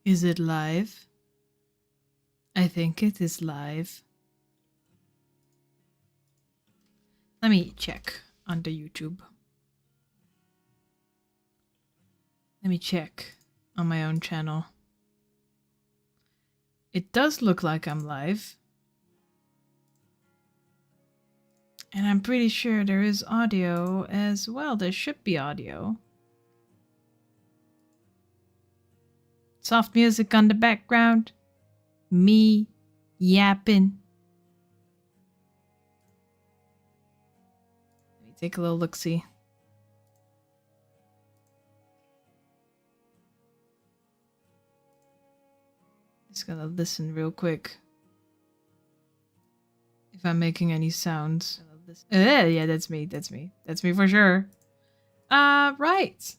Is it live? I think it is live. Let me check on the YouTube. Let me check on my own channel. It does look like I'm live. And I'm pretty sure there is audio as well. There should be audio. Soft music on the background. Me yapping. Let me take a little look-see. Just gonna listen real quick. If I'm making any sounds. Yeah, that's me. That's me. That's me for sure. Right.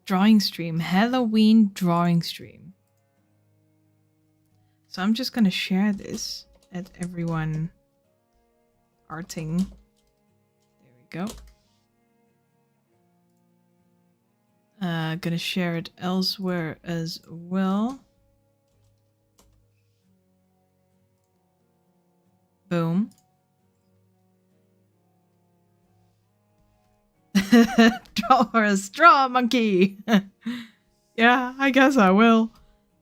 Drawing stream. Halloween drawing stream. So I'm just gonna share this at everyone arting. There we go. Gonna share it elsewhere as well. Boom. Draw for a straw monkey. Yeah, I guess I will.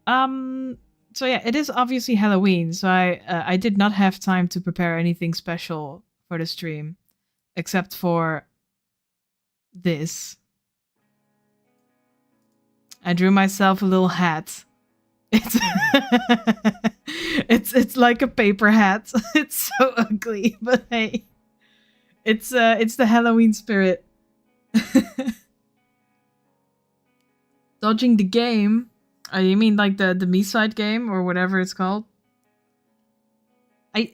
So yeah, it is obviously Halloween, so I did not have time to prepare anything special for the stream, except for this. I drew myself a little hat. It's it's like a paper hat. It's so ugly, but hey, it's the Halloween spirit. Dodging the game. You mean like the Me-side game or whatever it's called? I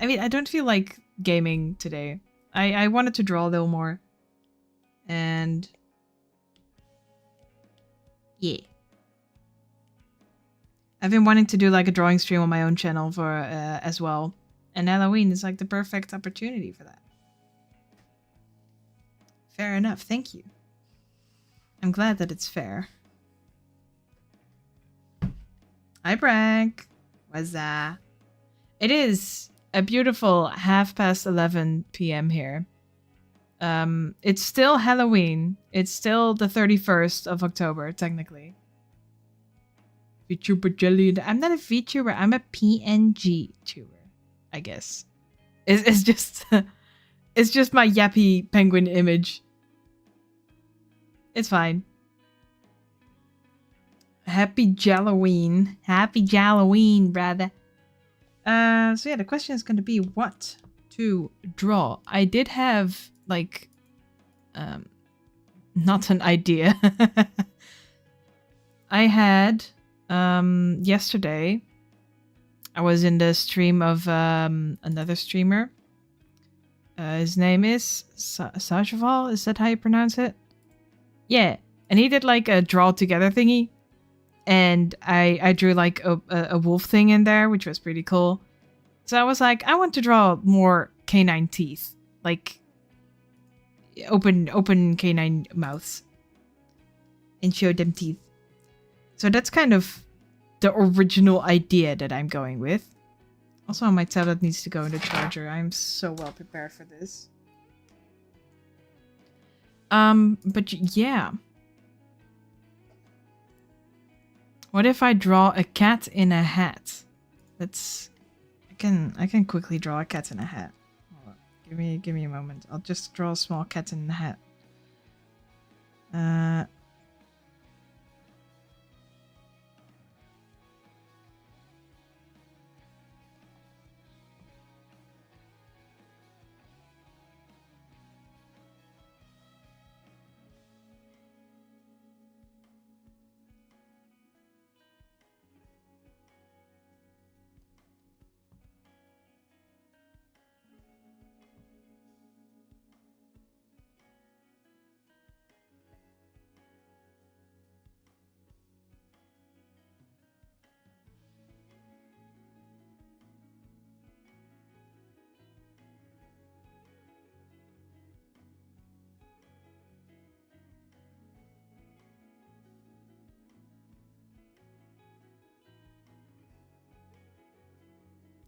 mean, I don't feel like gaming today. I wanted to draw a little more. And yeah. I've been wanting to do like a drawing stream on my own channel for as well. And Halloween is like the perfect opportunity for that. Fair enough, thank you. I'm glad that it's fair. Hi, Brank. What's that? It is a beautiful 11:30 p.m. here. It's still Halloween. It's still the 31st of October, technically. VTuber Jelly. I'm not a VTuber. I'm a PNG tuber, I guess. It's just it's just my yappy penguin image. It's fine. Happy Jalloween. Happy Jalloween, brother. So yeah, the question is going to be what to draw. I did have like not an idea. I had yesterday I was in the stream of another streamer. His name is Sajaval. Is that how you pronounce it? Yeah, and he did like a draw together thingy, and I drew like a wolf thing in there, which was pretty cool. So I was like, I want to draw more canine teeth, like open canine mouths, and show them teeth. So that's kind of the original idea that I'm going with. Also, my tablet needs to go in the charger. I'm so well prepared for this. But yeah. What if I draw a cat in a hat? That's I can quickly draw a cat in a hat. Hold on. Give me a moment. I'll just draw a small cat in a hat.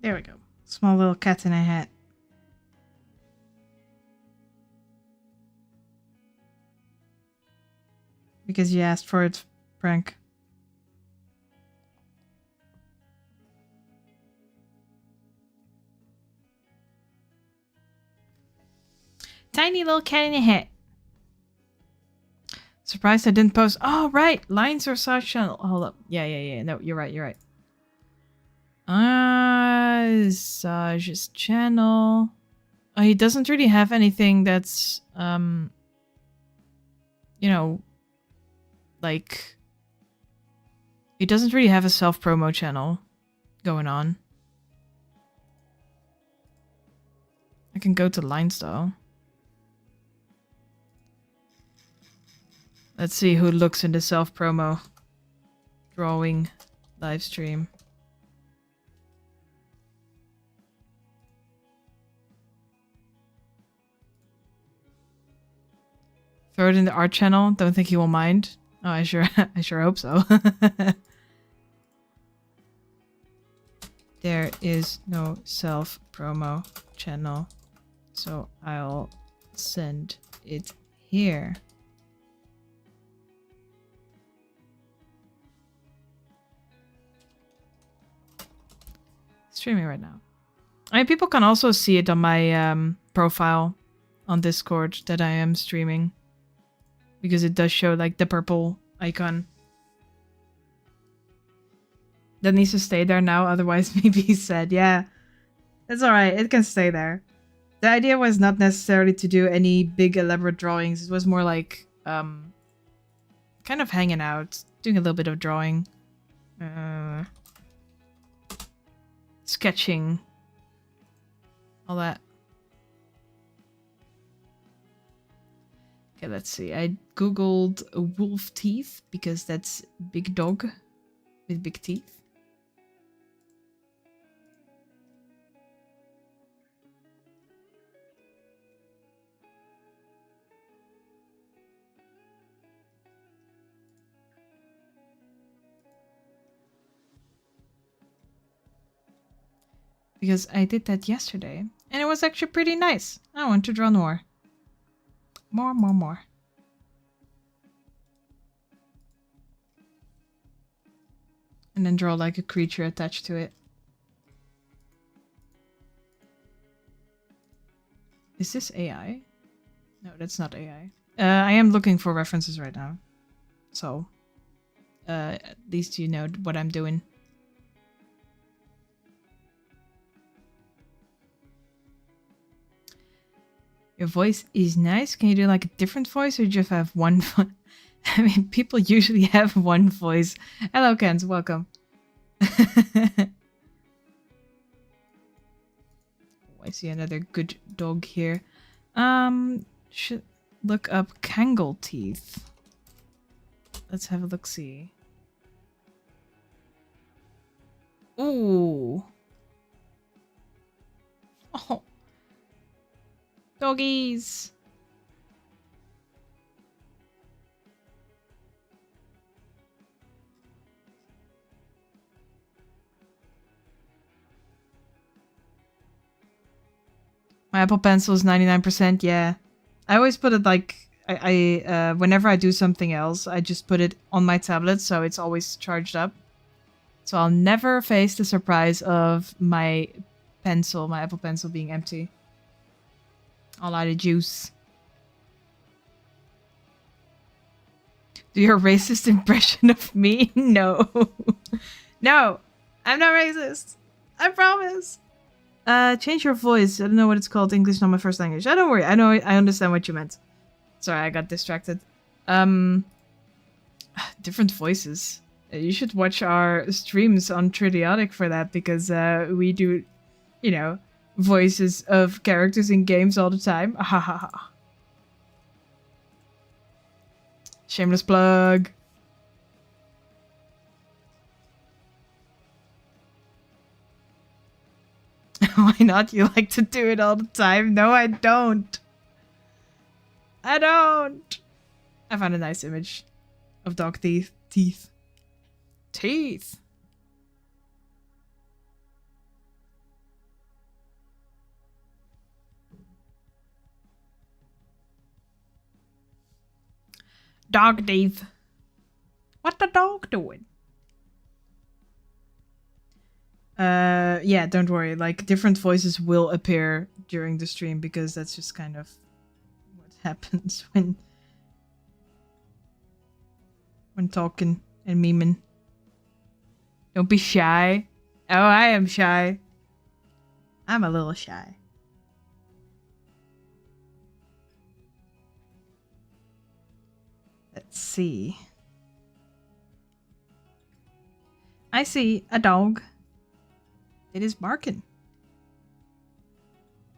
There we go. Small little cat in a hat. Because you asked for it, Frank. Tiny little cat in a hat. Surprised I didn't post. Oh, right. Lines or Saj channel. Hold up. Yeah. No, you're right. Saj's channel. Oh, he doesn't really have anything that's, you know, like, he doesn't really have a self-promo channel going on. I can go to Lines though. Let's see who looks in the self-promo drawing live stream. Throw it in the art channel. Don't think he will mind. Oh, I sure hope so. There is no self-promo channel, so I'll send it here. Streaming right now. I mean, people can also see it on my profile on Discord that I am streaming, because it does show like the purple icon. That needs to stay there now, otherwise maybe he said, yeah, it's alright, it can stay there. The idea was not necessarily to do any big elaborate drawings, it was more like, kind of hanging out, doing a little bit of drawing. Sketching. All that. Okay, let's see. I googled wolf teeth because that's big dog with big teeth. Because I did that yesterday and it was actually pretty nice. I want to draw more. More. And then draw like a creature attached to it. Is this AI? No, that's not AI. I am looking for references right now. So, at least you know what I'm doing. Your voice is nice. Can you do like a different voice or just have one voice? I mean, people usually have one voice. Hello, Kens. Welcome. Oh, I see another good dog here. Should look up Kangle teeth. Let's have a look-see. Ooh. Oh. Doggies. My Apple Pencil is 99%, yeah. I always put it like, whenever I do something else, I just put it on my tablet so it's always charged up. So I'll never face the surprise of my pencil, my Apple Pencil being empty. All out of juice. Do your racist impression of me? No. No, I'm not racist. I promise. Change your voice. I don't know what it's called. English not my first language. Don't worry. I know. I understand what you meant. Sorry, I got distracted. Different voices. You should watch our streams on Tridiotic for that, because we do, you know, voices of characters in games all the time. Ha ha ha. Shameless plug. Why not? You like to do it all the time. No, I don't. I don't. I found a nice image of dog teeth. Teeth. Dog Dave. What the dog doing? Yeah, don't worry. Like, different voices will appear during the stream because that's just kind of what happens when talking and memeing. Don't be shy. Oh, I am shy. I'm a little shy. Let's see. I see a dog. It is barking.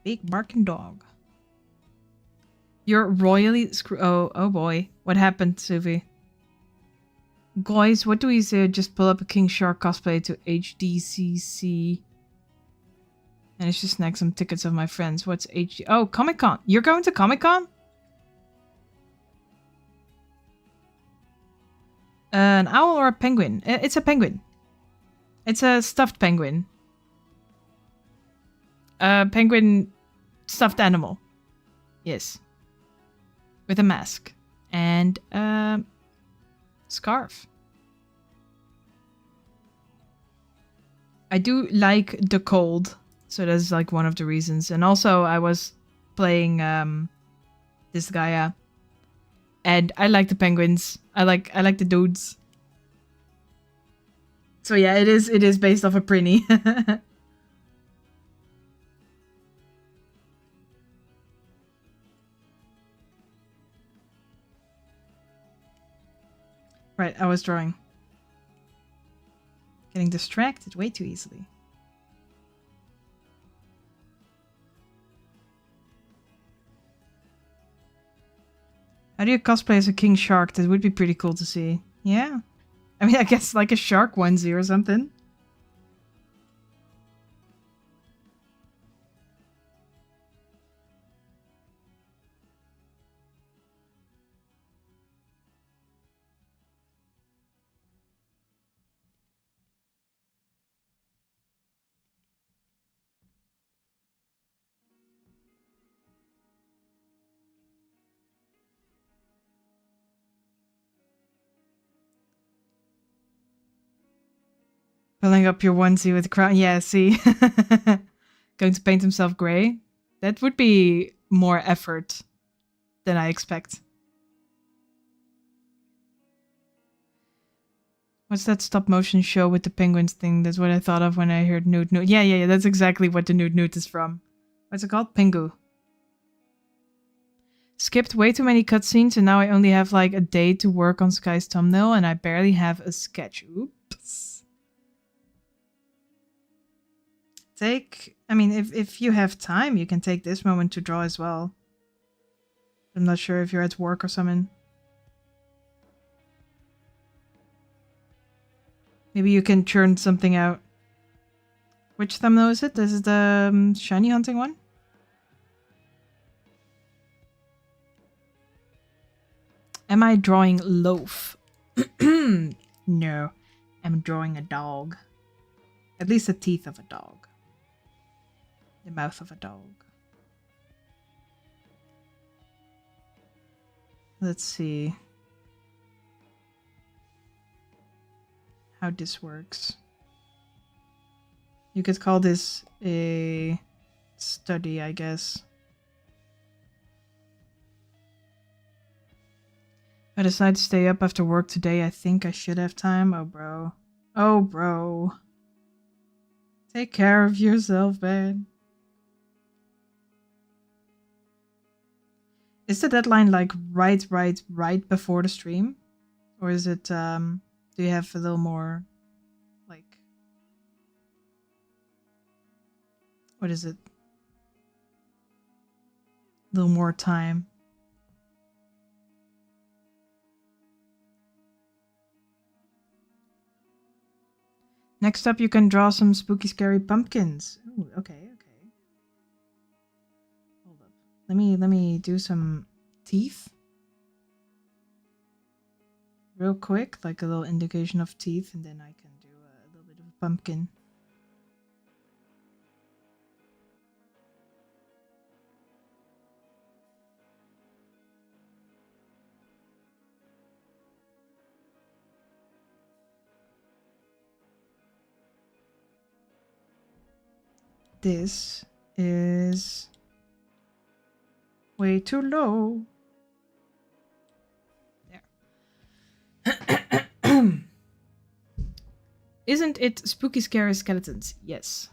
Big barking dog. You're royally oh boy. What happened, Suvi? Guys, what do we say? Just pull up a King Shark cosplay to HDCC. And it's just snag some tickets of my friends. What's HD? Oh, Comic Con. You're going to Comic Con? An owl or a penguin? It's a penguin. It's a stuffed penguin. A penguin stuffed animal. Yes. With a mask. And a scarf. I do like the cold. So that's like one of the reasons. And also I was playing this Gaia. And I like the penguins. I like the dudes. So yeah, it is based off a Prinny. Right, I was drawing. Getting distracted way too easily. How do you cosplay as a king shark? That would be pretty cool to see. Yeah. I mean, I guess like a shark onesie or something. Filling up your onesie with crown. Yeah, see? Going to paint himself grey? That would be more effort than I expect. What's that stop motion show with the penguins thing? That's what I thought of when I heard Nude Nude. Yeah. That's exactly what the Nude Nude is from. What's it called? Pingu. Skipped way too many cutscenes and now I only have like a day to work on Sky's thumbnail and I barely have a sketch. Oops. I mean, if you have time, you can take this moment to draw as well. I'm not sure if you're at work or something. Maybe you can churn something out. Which thumbnail is it? This is the shiny hunting one? Am I drawing loaf? No. I'm drawing a dog. At least the teeth of a dog. The mouth of a dog. Let's see how this works. You could call this a study, I guess. I decided to stay up after work today. I think I should have time. Oh, bro. Oh, bro. Take care of yourself, man. Is the deadline like right before the stream? Or is it, do you have a little more, like, what is it? A little more time. Next up, you can draw some spooky, scary pumpkins. Ooh, okay. Hold up. Let me do some teeth. Real quick, like a little indication of teeth, and then I can do a little bit of a pumpkin. this is way too low. There. Isn't it spooky, scary skeletons? Yes.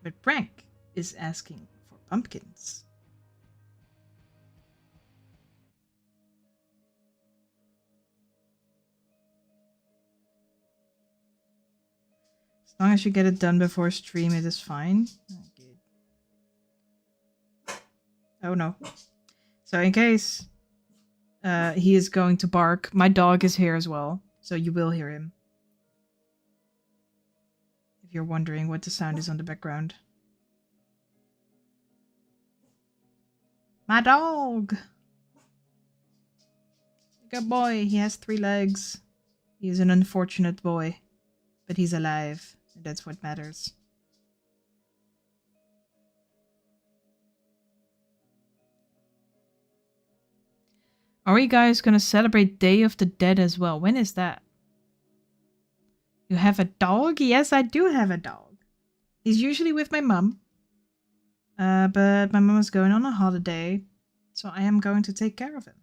But Frank is asking for pumpkins. As long as you get it done before stream, it is fine. Oh, good. Oh no. So in case he is going to bark, my dog is here as well, so you will hear him. If you're wondering what the sound is on the background. My dog! Good boy, he has 3 legs. He is an unfortunate boy, but he's alive, and that's what matters. Are you guys gonna celebrate Day of the Dead as well? When is that? You have a dog? Yes, I do have a dog. He's usually with my mum. But my mum is going on a holiday, so I am going to take care of him.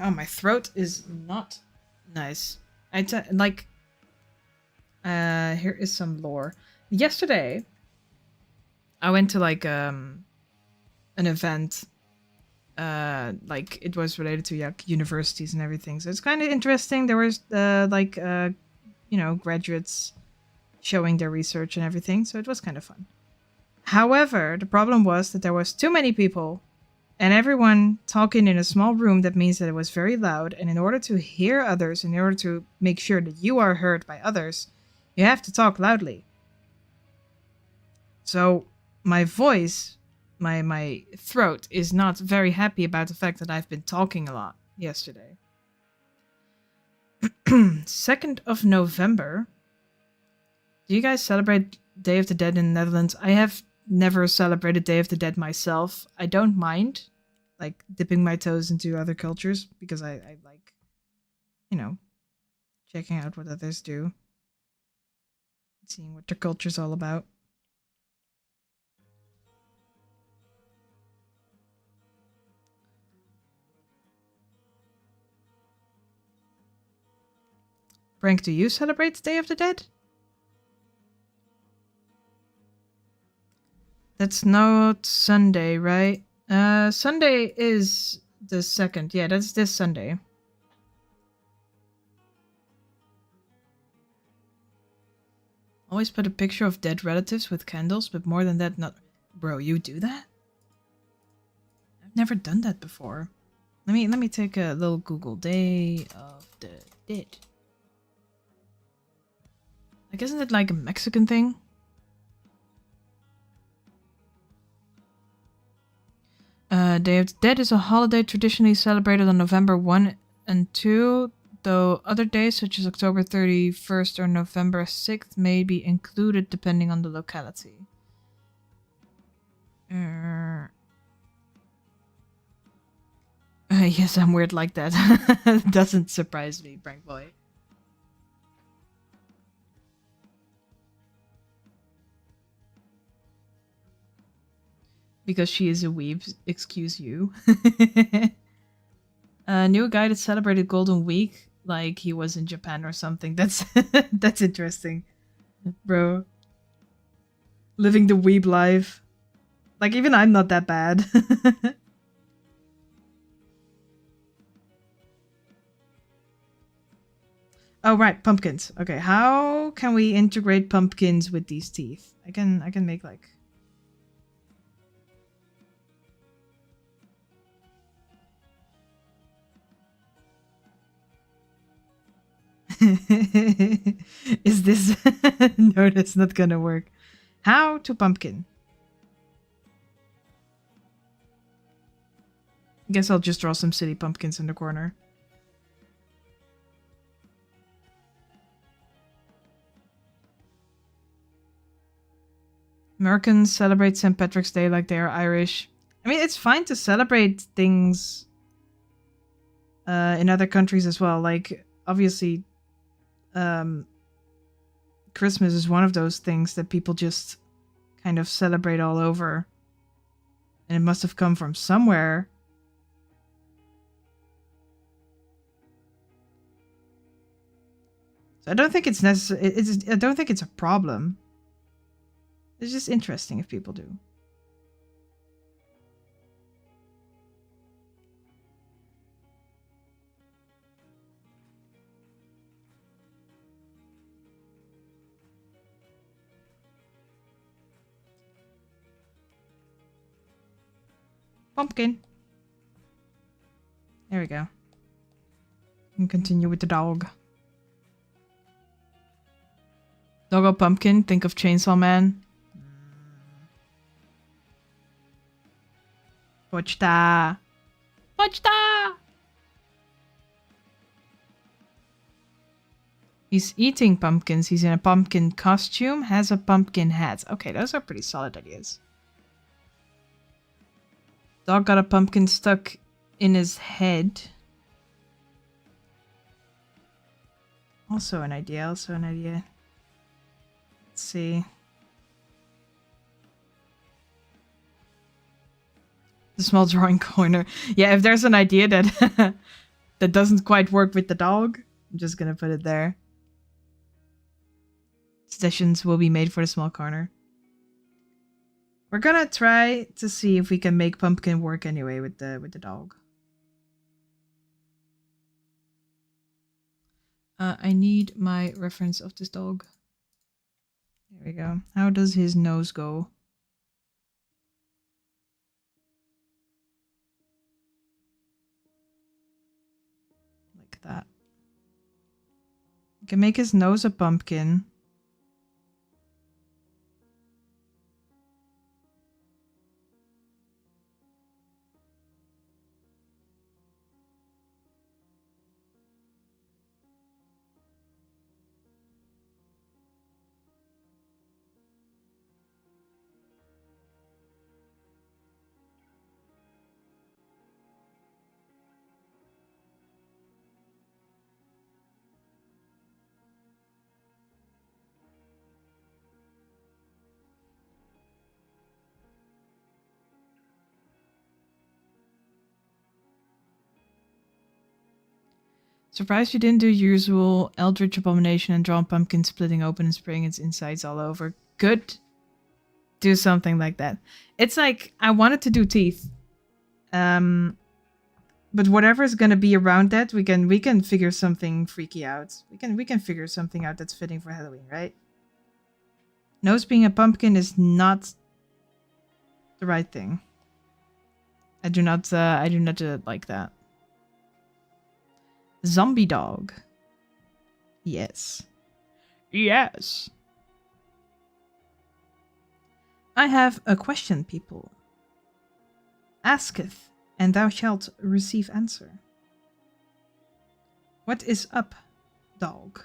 Oh, my throat is not nice. Here is some lore. Yesterday, I went to like an event. Like it was related to universities and everything. So it's kind of interesting. There was graduates showing their research and everything. So it was kind of fun. However, the problem was that there was too many people. And everyone talking in a small room, that means that it was very loud. And in order to hear others, in order to make sure that you are heard by others, you have to talk loudly. So my voice, my throat is not very happy about the fact that I've been talking a lot yesterday. 2nd of November. Do you guys celebrate Day of the Dead in the Netherlands? I have never celebrated Day of the Dead myself. I don't mind like dipping my toes into other cultures because I like, checking out what others do, seeing what their culture's all about. Frank, do you celebrate Day of the Dead? That's not Sunday, right? Sunday is the 2nd. Yeah, that's this Sunday. Always put a picture of dead relatives with candles, but more than that, not... Bro, you do that? I've never done that before. Let me take a little Google. Day of the Dead. Like, isn't it like a Mexican thing? Day of the Dead is a holiday traditionally celebrated on November 1 and 2, though other days such as October 31st or November 6th may be included depending on the locality. Yes, I'm weird like that. Doesn't surprise me, Prank Boy. Because she is a weeb, excuse you. Knew a guy that celebrated Golden Week like he was in Japan or something. That's that's interesting, bro. Living the weeb life. Like, even I'm not that bad. Oh, right, pumpkins. Okay, how can we integrate pumpkins with these teeth? I can make like... Is this... No, that's not gonna work. How to pumpkin. Guess I'll just draw some city pumpkins in the corner. Americans celebrate St. Patrick's Day like they are Irish. I mean, it's fine to celebrate things in other countries as well. Like, obviously, Christmas is one of those things that people just kind of celebrate all over. And it must have come from somewhere. So I don't think it's necessary. I don't think it's a problem. It's just interesting if people do. Pumpkin. There we go. And continue with the dog. Doggo pumpkin. Think of Chainsaw Man. Pochta. Pochta! He's eating pumpkins. He's in a pumpkin costume. Has a pumpkin hat. Okay, those are pretty solid ideas. Dog got a pumpkin stuck in his head. Also an idea. Let's see. The small drawing corner. Yeah, if there's an idea that that doesn't quite work with the dog, I'm just gonna put it there. Sessions will be made for the small corner. We're gonna try to see if we can make pumpkin work anyway with the dog. I need my reference of this dog. There we go. How does his nose go? Like that. We can make his nose a pumpkin. Surprised you didn't do usual Eldritch Abomination and draw a pumpkin splitting open and spraying its insides all over. Good. Do something like that. It's like, I wanted to do teeth. But whatever's gonna be around that, we can figure something freaky out. We can figure something out that's fitting for Halloween, right? Nose being a pumpkin is not the right thing. I do not like that. Zombie dog. Yes. Yes. I have a question, people. Asketh, and thou shalt receive answer. What is up, dog?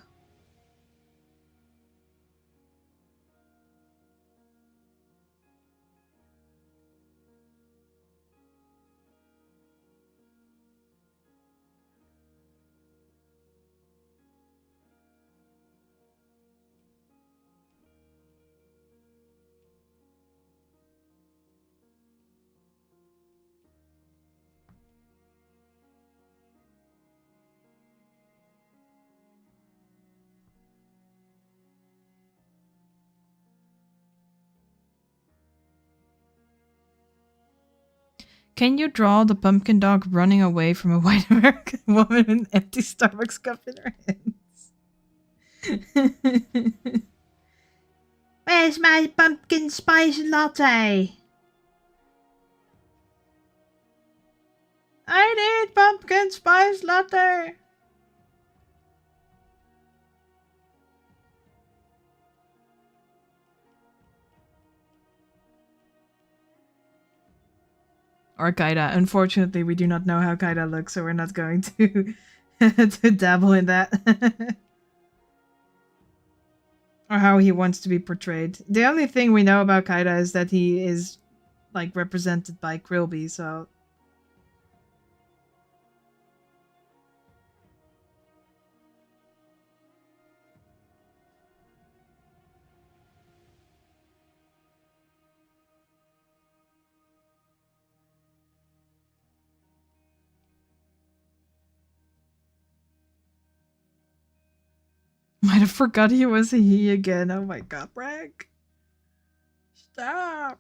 Can you draw the pumpkin dog running away from a white American woman with an empty Starbucks cup in her hands? Where's my pumpkin spice latte? I need pumpkin spice latte. Or Kaida. Unfortunately, we do not know how Kaida looks, so we're not going to to dabble in that. Or how he wants to be portrayed. The only thing we know about Kaida is that he is like represented by Krilby, so might have forgot he was a he again. Oh my god, Bragg. Stop.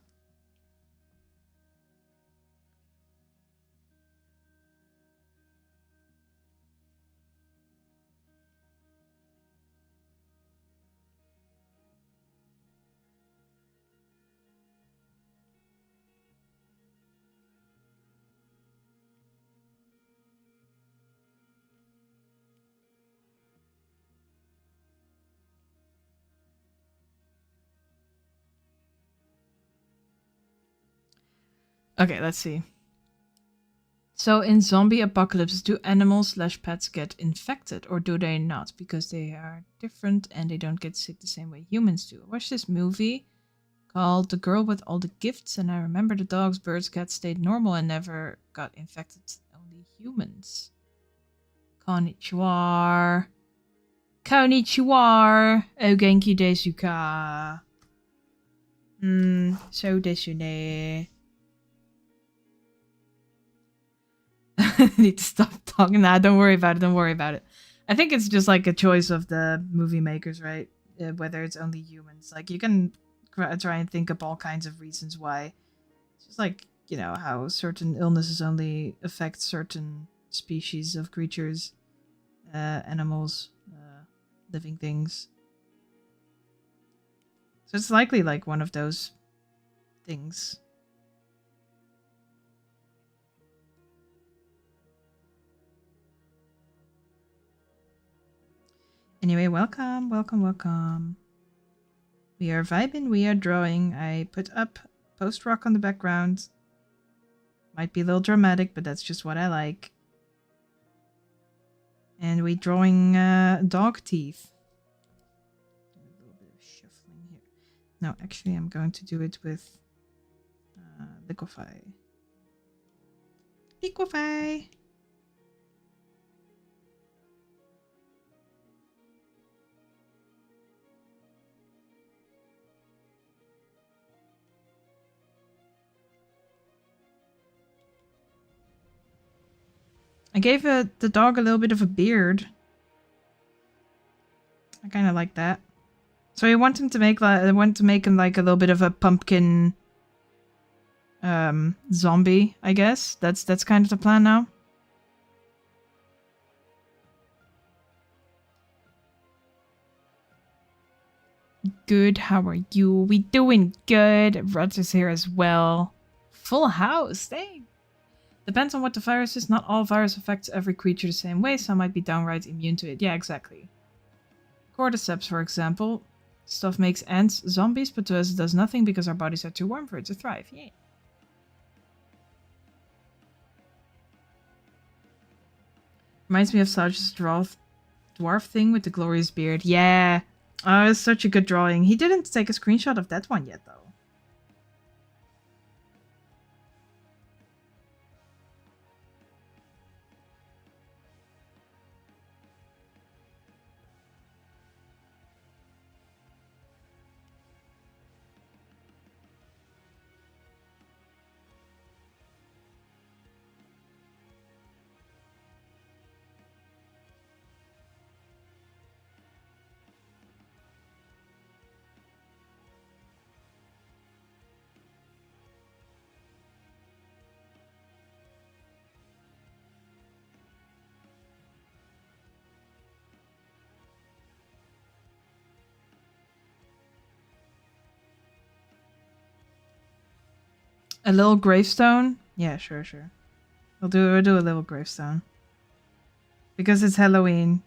Okay, let's see. So in zombie apocalypse, do animals slash pets get infected or do they not? Because they are different and they don't get sick the same way humans do. I watched this movie called The Girl with All the Gifts, and I remember the dogs, birds, cats stayed normal and never got infected. Only humans. Konnichiwa. Konnichiwa. O genki desu ka? So desu ne. Need to stop talking. Nah, don't worry about it. Don't worry about it. I think it's just like a choice of the movie makers, right? Whether it's only humans. Like, you can try and think up all kinds of reasons why. It's just like, you know, how certain illnesses only affect certain species of creatures, animals, living things. So it's likely like one of those things. Anyway, welcome, welcome, welcome. We are vibing, we are drawing. I put up post rock on the background. Might be a little dramatic, but that's just what I like. And we drawing dog teeth. Do a little bit of shuffling here. No, actually, I'm going to do it with liquify. Liquify. I gave the dog a little bit of a beard. I kind of like that. So I want him to make like I want to make him like a little bit of a pumpkin zombie, I guess. That's kind of the plan now. Good, how are you? We doing good. Rogers here as well. Full house, dang. Depends on what the virus is. Not all virus affects every creature the same way. Some might be downright immune to it. Yeah, exactly. Cordyceps, for example. Stuff makes ants zombies, but to us it does nothing because our bodies are too warm for it to thrive. Yeah. Reminds me of Sarge's dwarf thing with the glorious beard. Yeah. Oh, it's such a good drawing. He didn't take a screenshot of that one yet, though. A little gravestone? Yeah, sure, sure. We'll do a little gravestone. Because it's Halloween.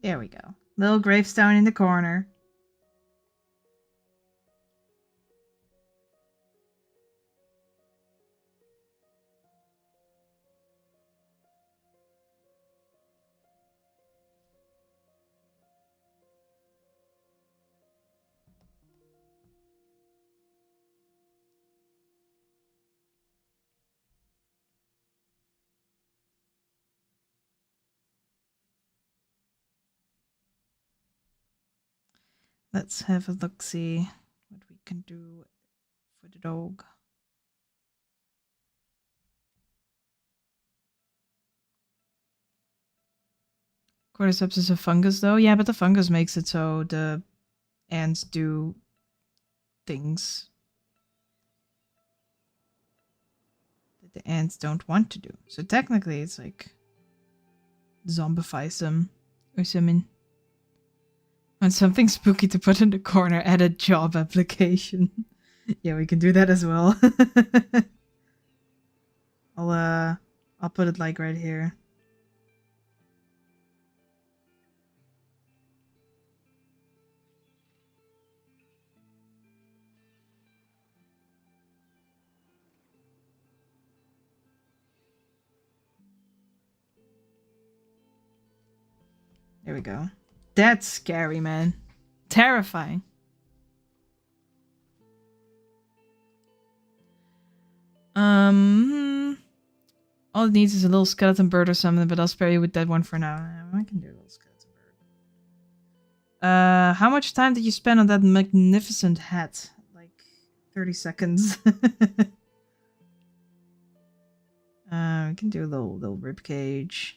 There we go. Little gravestone in the corner. Let's have a look, see what we can do for the dog. Cordyceps is a fungus, though. Yeah, but the fungus makes it so the ants do things that the ants don't want to do. So technically, it's like zombifies them or something. Want something spooky to put in the corner, add a job application. Yeah, we can do that as well. I'll put it like right here. There we go. That's scary, man. Terrifying. All it needs is a little skeleton bird or something, but I'll spare you with that one for now. I can do a little skeleton bird. How much time did you spend on that magnificent hat? Like 30 seconds. We can do a little rib cage.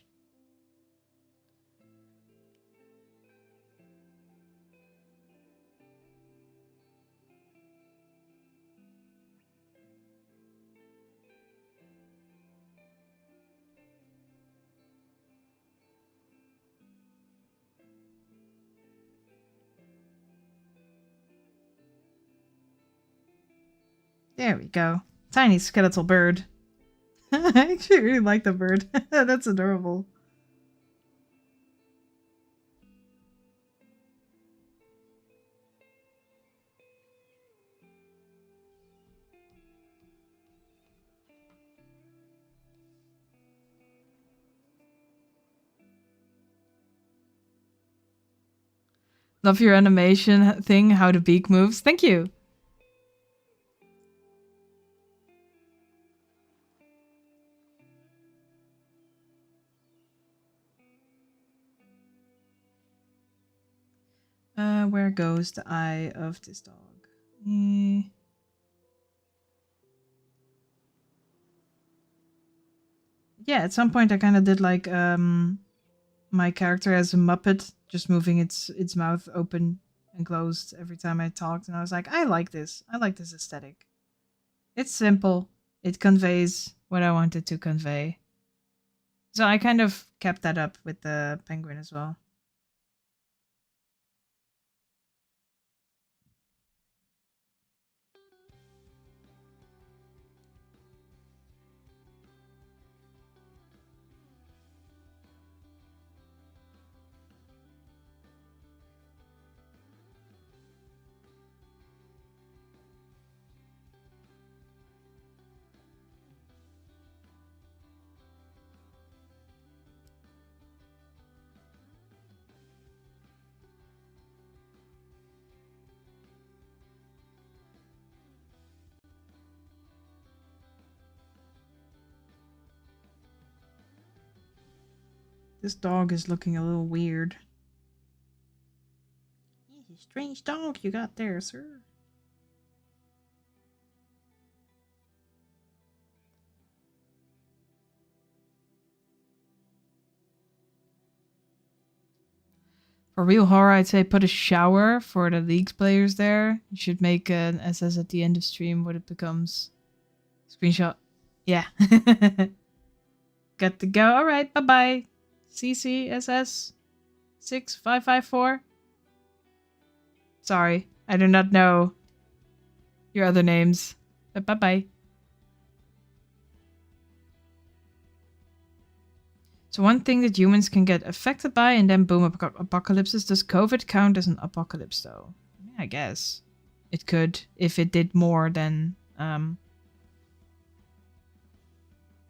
There we go. Tiny skeletal bird. I actually really like the bird. That's adorable. Love your animation thing, how the beak moves. Thank you. Where goes the eye of this dog? Yeah, at some point I kind of did like my character as a Muppet, just moving its mouth open and closed every time I talked, and I was like, I like this. I like this aesthetic. It's simple. It conveys what I wanted to convey. So I kind of kept that up with the penguin as well. This dog is looking a little weird. It's a strange dog you got there, sir. For real horror, I'd say put a shower for the Leagues players there. You should make an SS at the end of stream what it becomes. Screenshot. Yeah. Got to go. Alright, bye-bye. CCSS 6554. Sorry, I do not know your other names. But bye-bye. So one thing that humans can get affected by and then boom, apocalypses. Does COVID count as an apocalypse though? Yeah, I guess it could if it did more than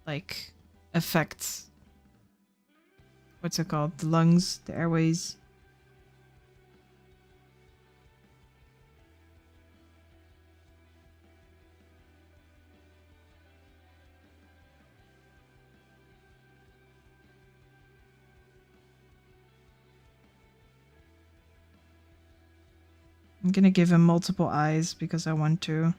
like affect, what's it called? The lungs, the airways. I'm gonna give him multiple eyes because I want to.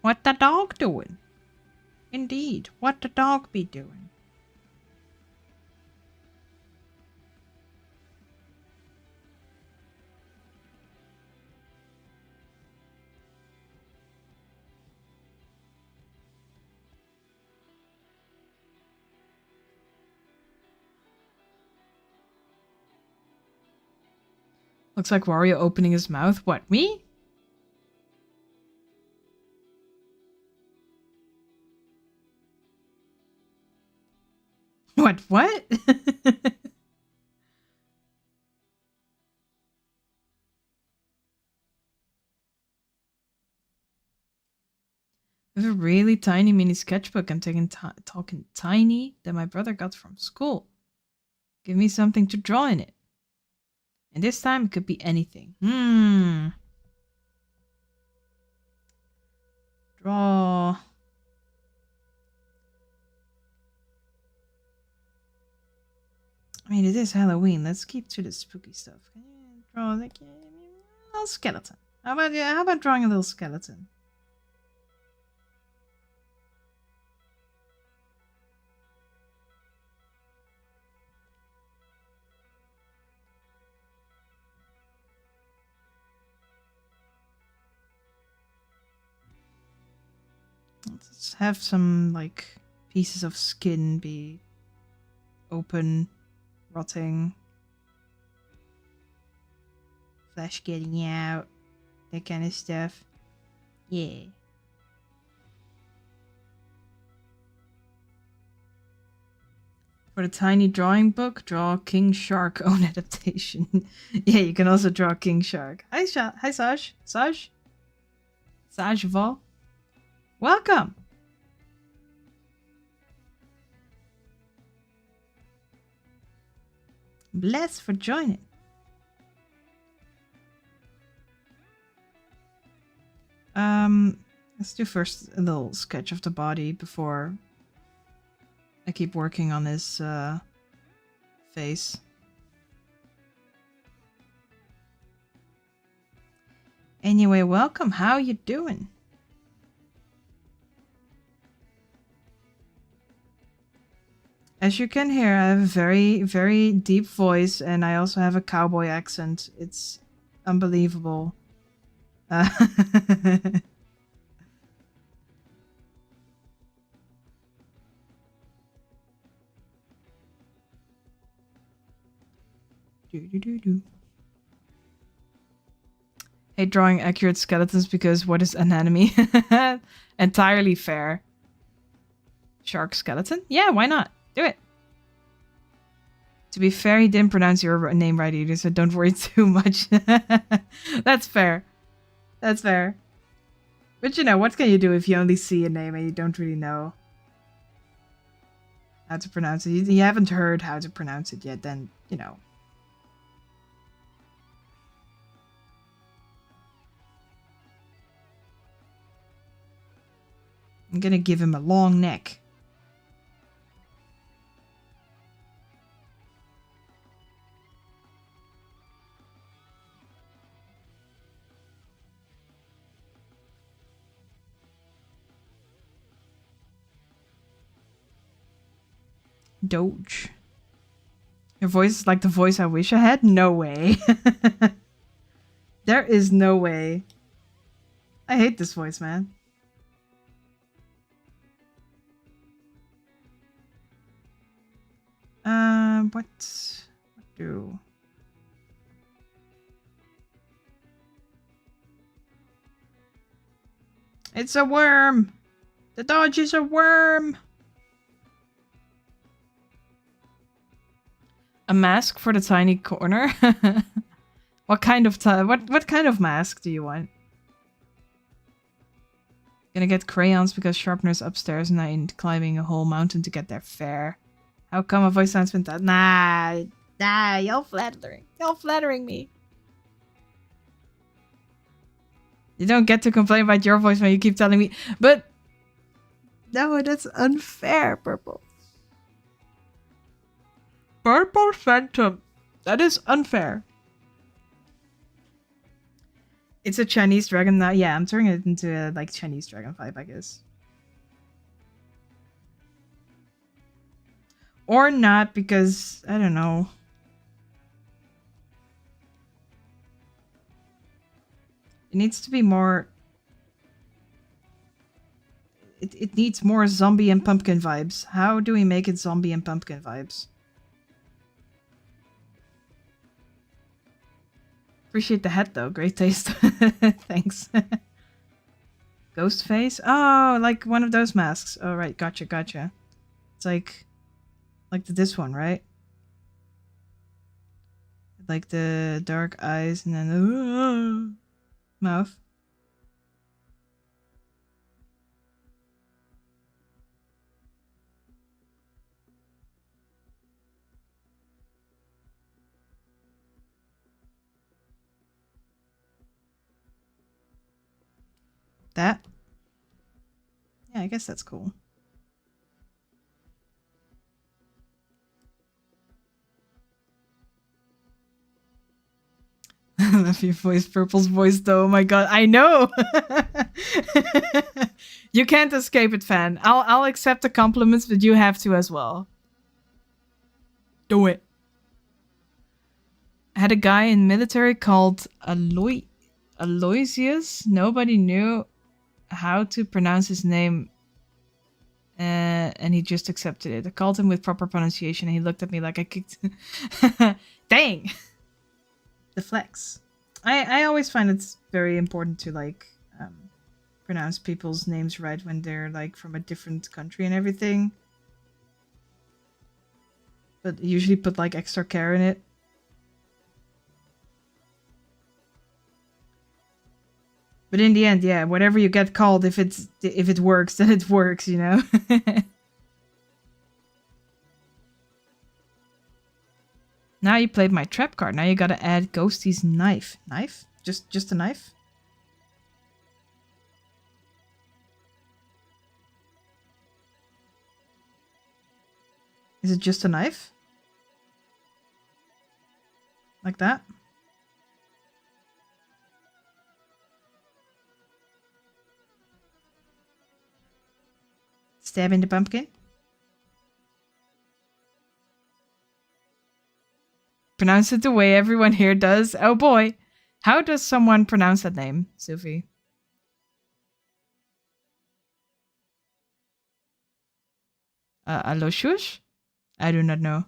What the dog doing? Indeed, what the dog be doing? Looks like Wario opening his mouth. What, me? What? I have a really tiny mini sketchbook. I'm talking tiny that my brother got from school. Give me something to draw in it. And this time it could be anything. Draw. I mean, it is Halloween. Let's keep to the spooky stuff. Can you draw like a little skeleton? How about drawing a little skeleton? Let's have some like pieces of skin be open, rotting, flesh getting out, that kind of stuff. Yeah. For the tiny drawing book, draw King Shark own adaptation. Yeah, you can also draw King Shark. Hi, hi, Saj. Saj? Saj Val. Welcome. Bless for joining. Let's do first a little sketch of the body before I keep working on his face. Anyway, welcome. How you doing? As you can hear, I have a very, very deep voice, and I also have a cowboy accent. It's unbelievable. Hate drawing accurate skeletons because what is anatomy? Entirely fair. Shark skeleton? Yeah, why not? Do it. To be fair, he didn't pronounce your name right either, so don't worry too much. That's fair. That's fair. But you know, what can you do if you only see a name and you don't really know how to pronounce it? You haven't heard how to pronounce it yet, then, you know. I'm gonna give him a long neck. Doge. Your voice is like the voice I wish I had? No way. There is no way. I hate this voice, man. What do. It's a worm! The dodge is a worm! A mask for the tiny corner? What kind of what kind of mask do you want? Gonna get crayons because sharpener's upstairs and I ain't climbing a whole mountain to get there. Fair. How come my voice sounds fantastic? Nah, you're flattering. You're flattering me. You don't get to complain about your voice when you keep telling me, but no, that's unfair, Purple. Purple Phantom. That is unfair. It's a Chinese dragon now. Yeah, I'm turning it into a like Chinese dragon vibe, I guess. Or not, because I don't know. It needs to be more. It needs more zombie and pumpkin vibes. How do we make it zombie and pumpkin vibes? Appreciate the hat though. Great taste. Thanks. Ghost face? Oh, like one of those masks. Oh, right. Gotcha. It's like this one, right? Like the dark eyes and then mouth. That? Yeah, I guess that's cool. I love your voice, Purple's voice, though. Oh my god, I know. You can't escape it, fan. I'll accept the compliments, but you have to as well. Do it. I had a guy in military called Aloysius. Nobody knew how to pronounce his name, and he just accepted it. I called him with proper pronunciation, and he looked at me like I kicked. Dang. The flex. I always find it's very important to like pronounce people's names right when they're like from a different country and everything. But usually put like extra care in it. But in the end, yeah, whatever you get called, if it works, then it works, you know. Now you played my trap card. Now you gotta add Ghosty's knife. Knife? Just a knife? Is it just a knife? Like that? Stabbing the pumpkin? Pronounce it the way everyone here does. Oh boy. How does someone pronounce that name, Sophie? Aloysius? I do not know.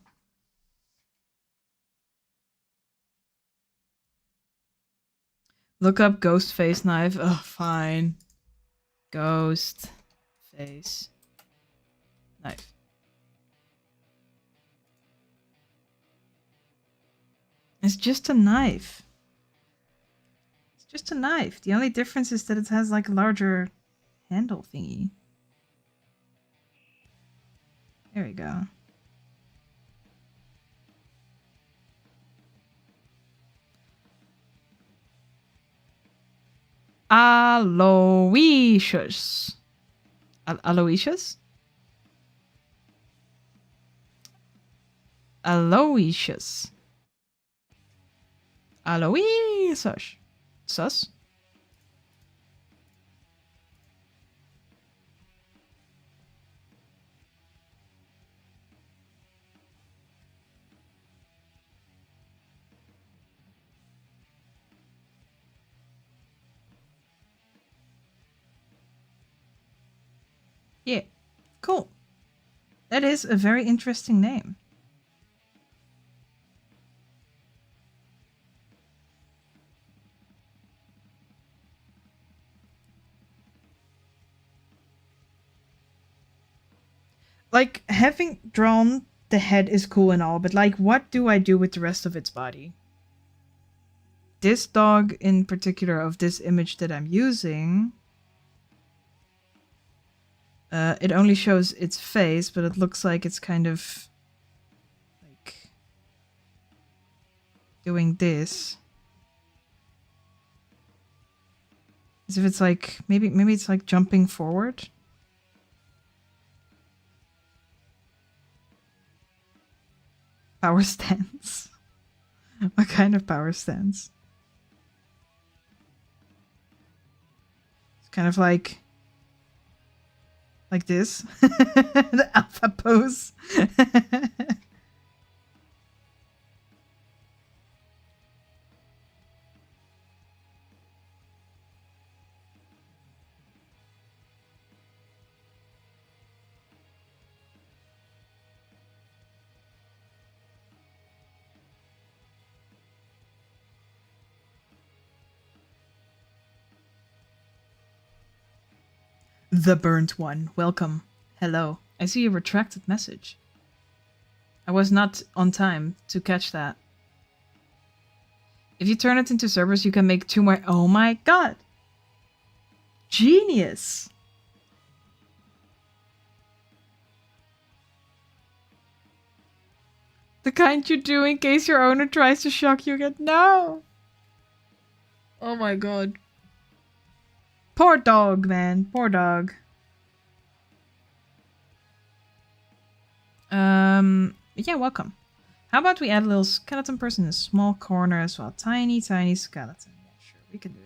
Look up ghost face knife. Oh, fine. Ghost face knife. It's just a knife. It's just a knife. The only difference is that it has like a larger handle thingy. There we go. Aloysius. Aloysius? Aloysius. Aloysius. Sus? Yeah. Cool. That is a very interesting name. Like, having drawn the head is cool and all, but like, what do I do with the rest of its body? This dog in particular of this image that I'm using, it only shows its face, but it looks like it's kind of like doing this. As if it's like, maybe it's like jumping forward. Power stance. What kind of power stance? It's kind of like this. The alpha pose. The burnt one. Welcome. Hello. I see a retracted message. I was not on time to catch that. If you turn it into Cerberus, you can make 2 more. Oh my god. Genius. The kind you do in case your owner tries to shock you again. No. Oh my god. Poor dog, man. Poor dog. Yeah, welcome. How about we add a little skeleton person in a small corner as well? Tiny, tiny skeleton. Yeah, sure, we can do that.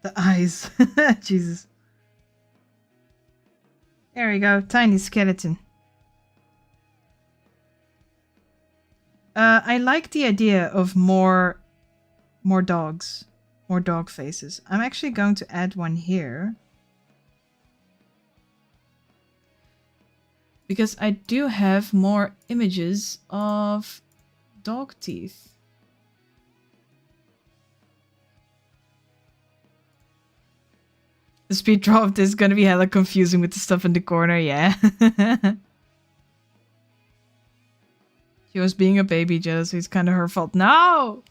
The eyes. Jesus. There we go. Tiny skeleton. I like the idea of more dogs. More dog faces. I'm actually going to add one here. Because I do have more images of dog teeth. The speed draw of this is gonna be hella confusing with the stuff in the corner, yeah. She was being a baby jealous, so it's kind of her fault. No!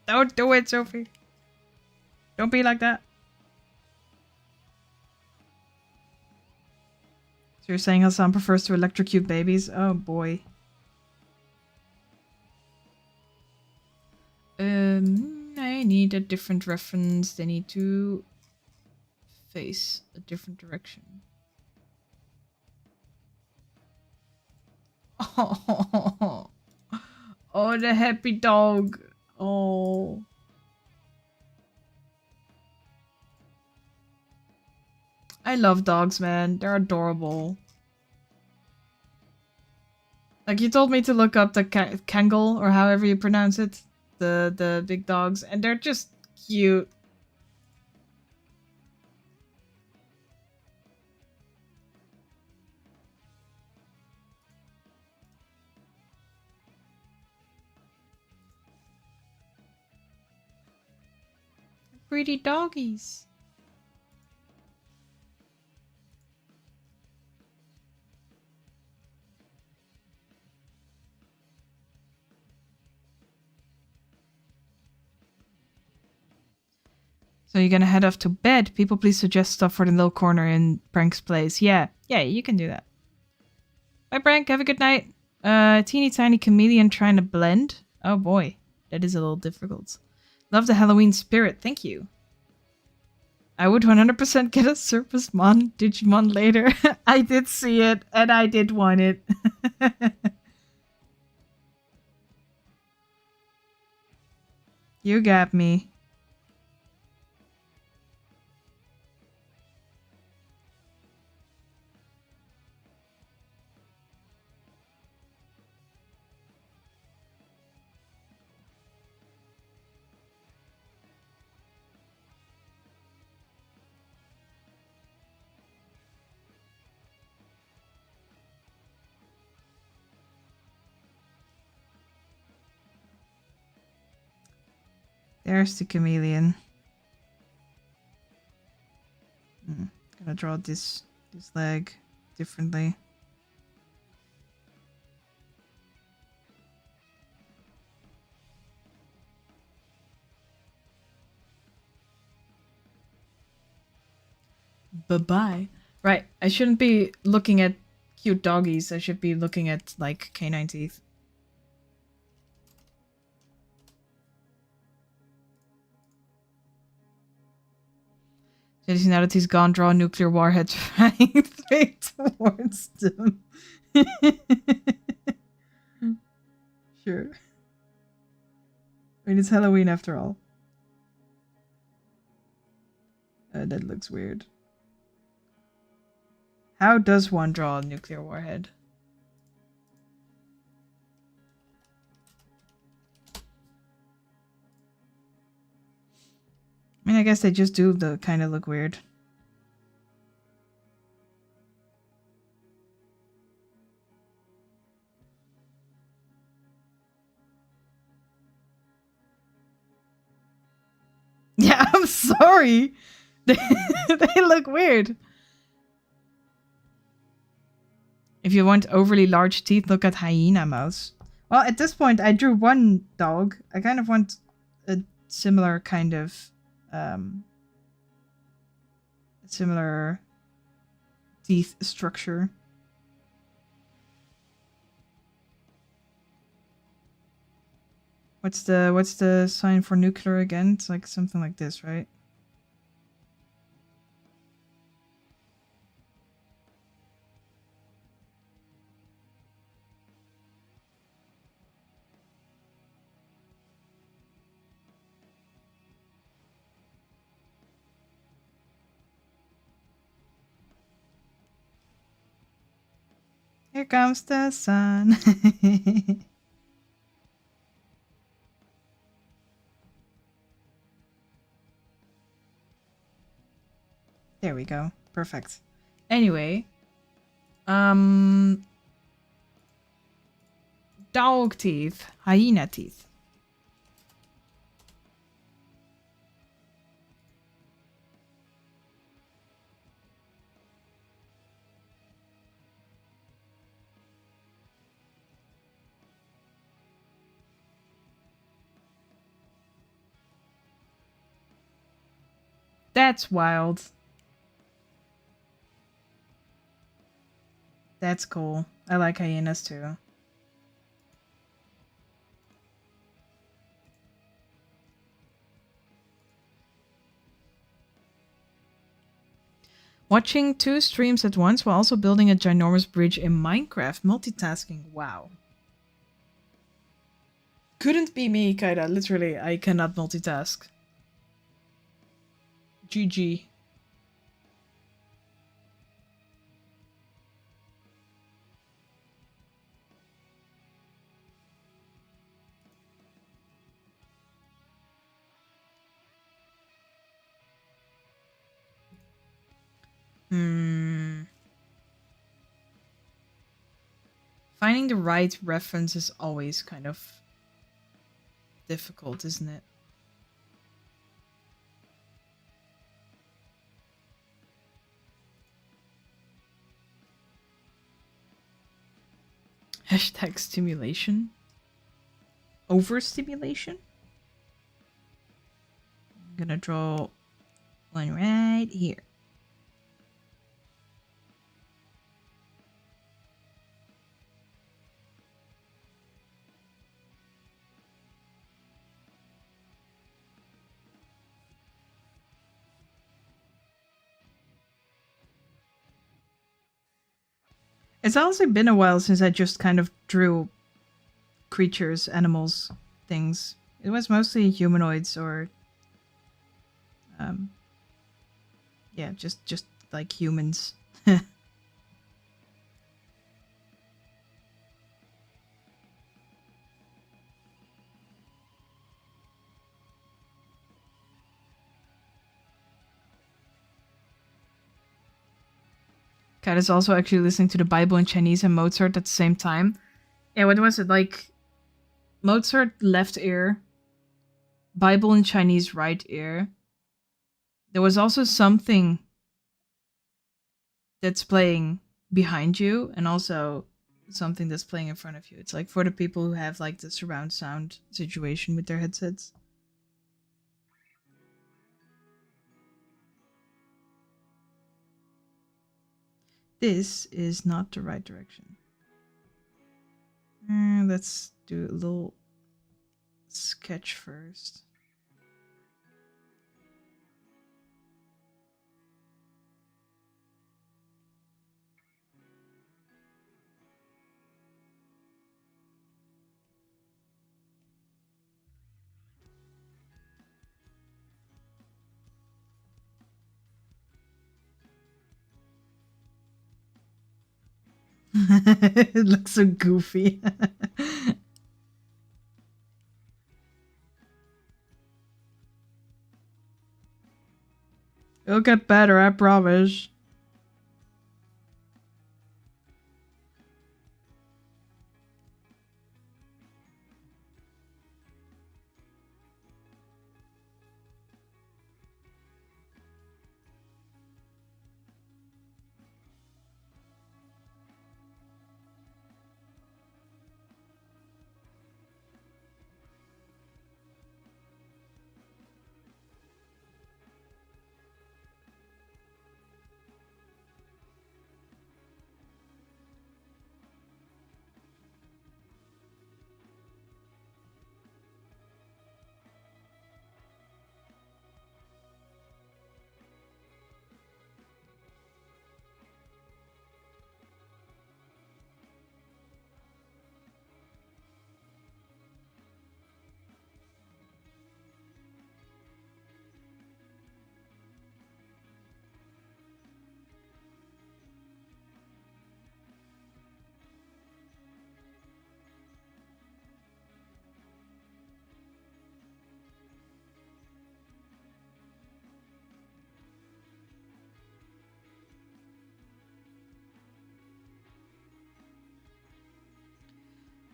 Don't do it, Sophie. Don't be like that. So you're saying Hassan prefers to electrocute babies? Oh boy. I need a different reference. They need to face a different direction. Oh, oh, the happy dog. Oh. I love dogs, man. They're adorable. Like, you told me to look up the Kangal, or however you pronounce it. The big dogs, and they're just cute. Pretty doggies. So you're gonna head off to bed. People please suggest stuff for the little corner in Prank's place. Yeah, you can do that. Bye, Brank. Have a good night. Teeny tiny chameleon trying to blend. Oh boy, that is a little difficult. Love the Halloween spirit. Thank you. I would 100% get a Surface-Mon Digimon later. I did see it, and I did want it. You got me. There's the chameleon. Gonna draw this leg differently. Bye-bye. Right, I shouldn't be looking at cute doggies. I should be looking at, like, canine teeth. Now that he's gone, draw a nuclear warhead flying straight towards them. Sure. I mean, it's Halloween after all. That looks weird. How does one draw a nuclear warhead? I mean, I guess they just do kind of look weird. Yeah, I'm sorry. They look weird. If you want overly large teeth, look at hyena mouse. Well, at this point, I drew one dog. I kind of want a similar kind of, similar teeth structure. What's the sign for nuclear again? It's like something like this, right? Here comes the sun. There we go. Perfect. Anyway, dog teeth, hyena teeth. That's wild. That's cool. I like hyenas too. Watching 2 streams at once while also building a ginormous bridge in Minecraft. Multitasking. Wow. Couldn't be me, Kaida. Literally, I cannot multitask. GG. Finding the right reference is always kind of difficult, isn't it? Hashtag stimulation. Overstimulation? I'm gonna draw one right here. It's also been a while since I just kind of drew creatures, animals, things. It was mostly humanoids or um yeah, just like humans. Kat is also actually listening to the Bible in Chinese and Mozart at the same time. Yeah, what was it like? Mozart left ear, Bible in Chinese right ear. There was also something that's playing behind you, and also something that's playing in front of you. It's like for the people who have like the surround sound situation with their headsets. This is not the right direction. Let's do a little sketch first. It looks so goofy. It'll get better, I promise.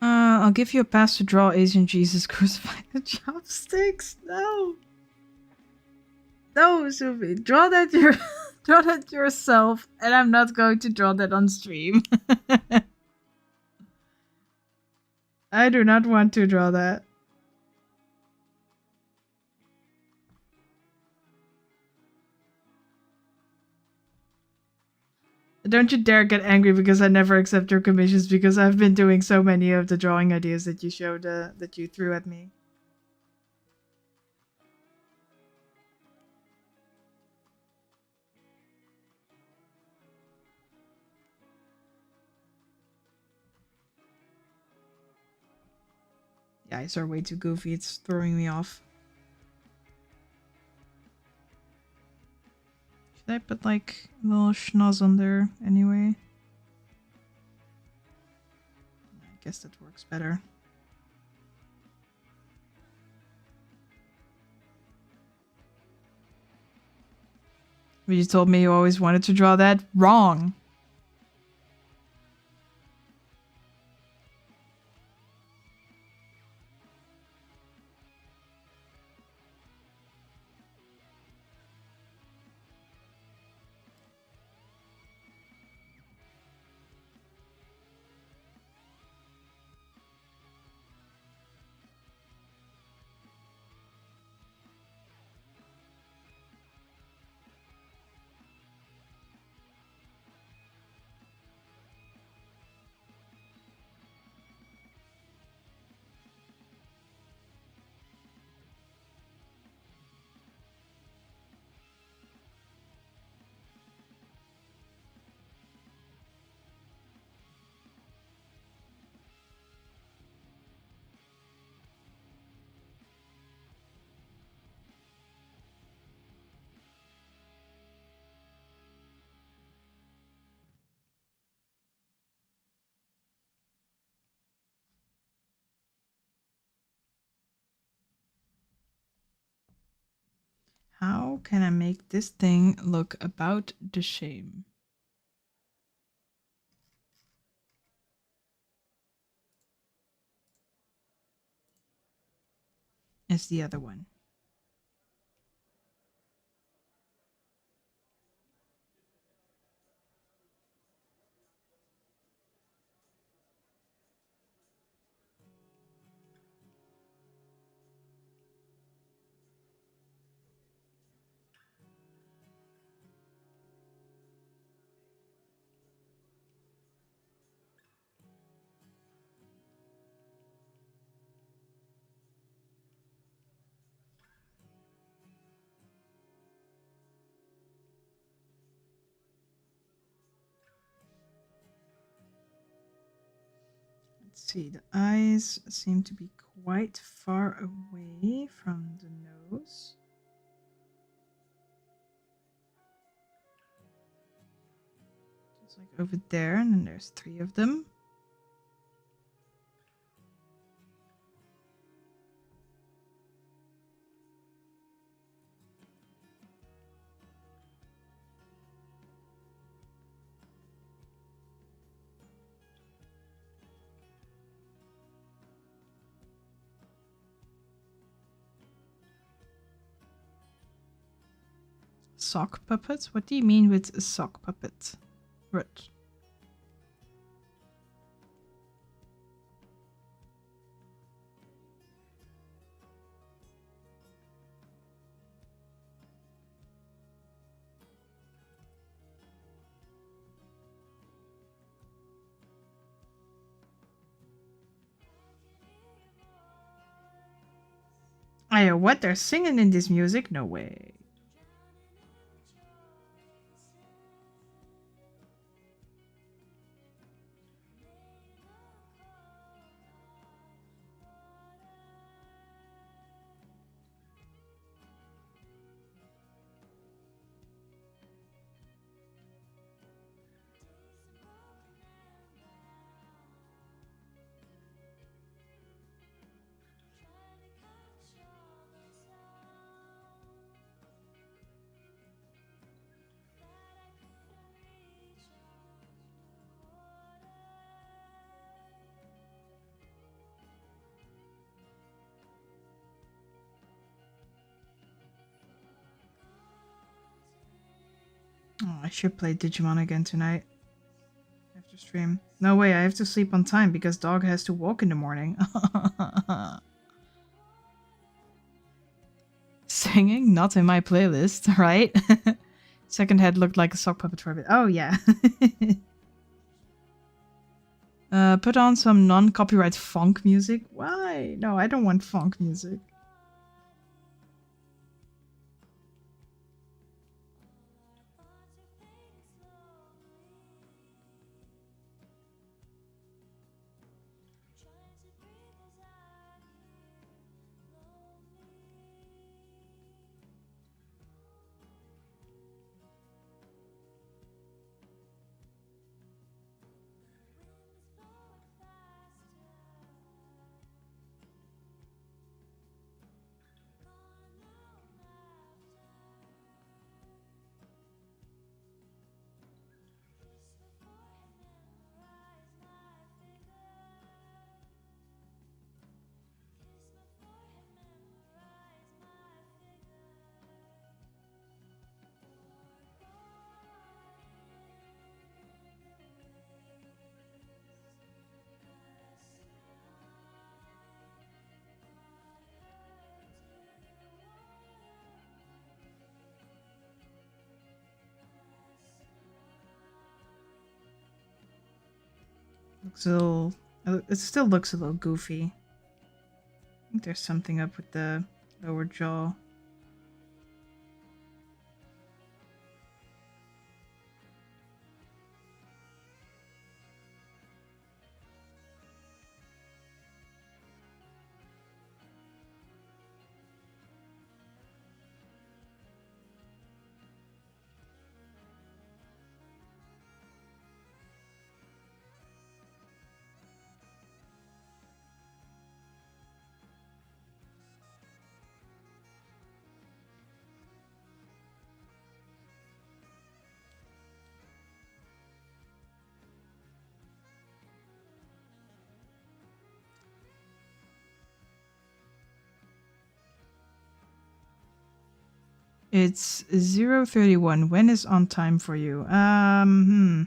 I'll give you a pass to draw Asian Jesus crucified with chopsticks. No. No, Sophie. Draw that draw that yourself, and I'm not going to draw that on stream. I do not want to draw that. Don't you dare get angry because I never accept your commissions because I've been doing so many of the drawing ideas that you showed that you threw at me. Yeah, eyes are way too goofy. It's throwing me off. Should I put like a little schnoz on there anyway? I guess that works better. But you told me you always wanted to draw that. Wrong. How can I make this thing look about the same? As the other one. Let's see, the eyes seem to be quite far away from the nose. It's like over there, and then there's 3 of them. Sock puppet? What do you mean with a sock puppet? Rut. Ayo, what? They're singing in this music? No way. Oh, I should play Digimon again tonight. After stream. No way, I have to sleep on time because dog has to walk in the morning. Singing? Not in my playlist, right? Second head looked like a sock puppet for a bit. Oh, yeah. Put on some non-copyright funk music. Why? No, I don't want funk music. Looks a little... It still looks a little goofy. I think there's something up with the lower jaw. It's 0:31. When is on time for you? I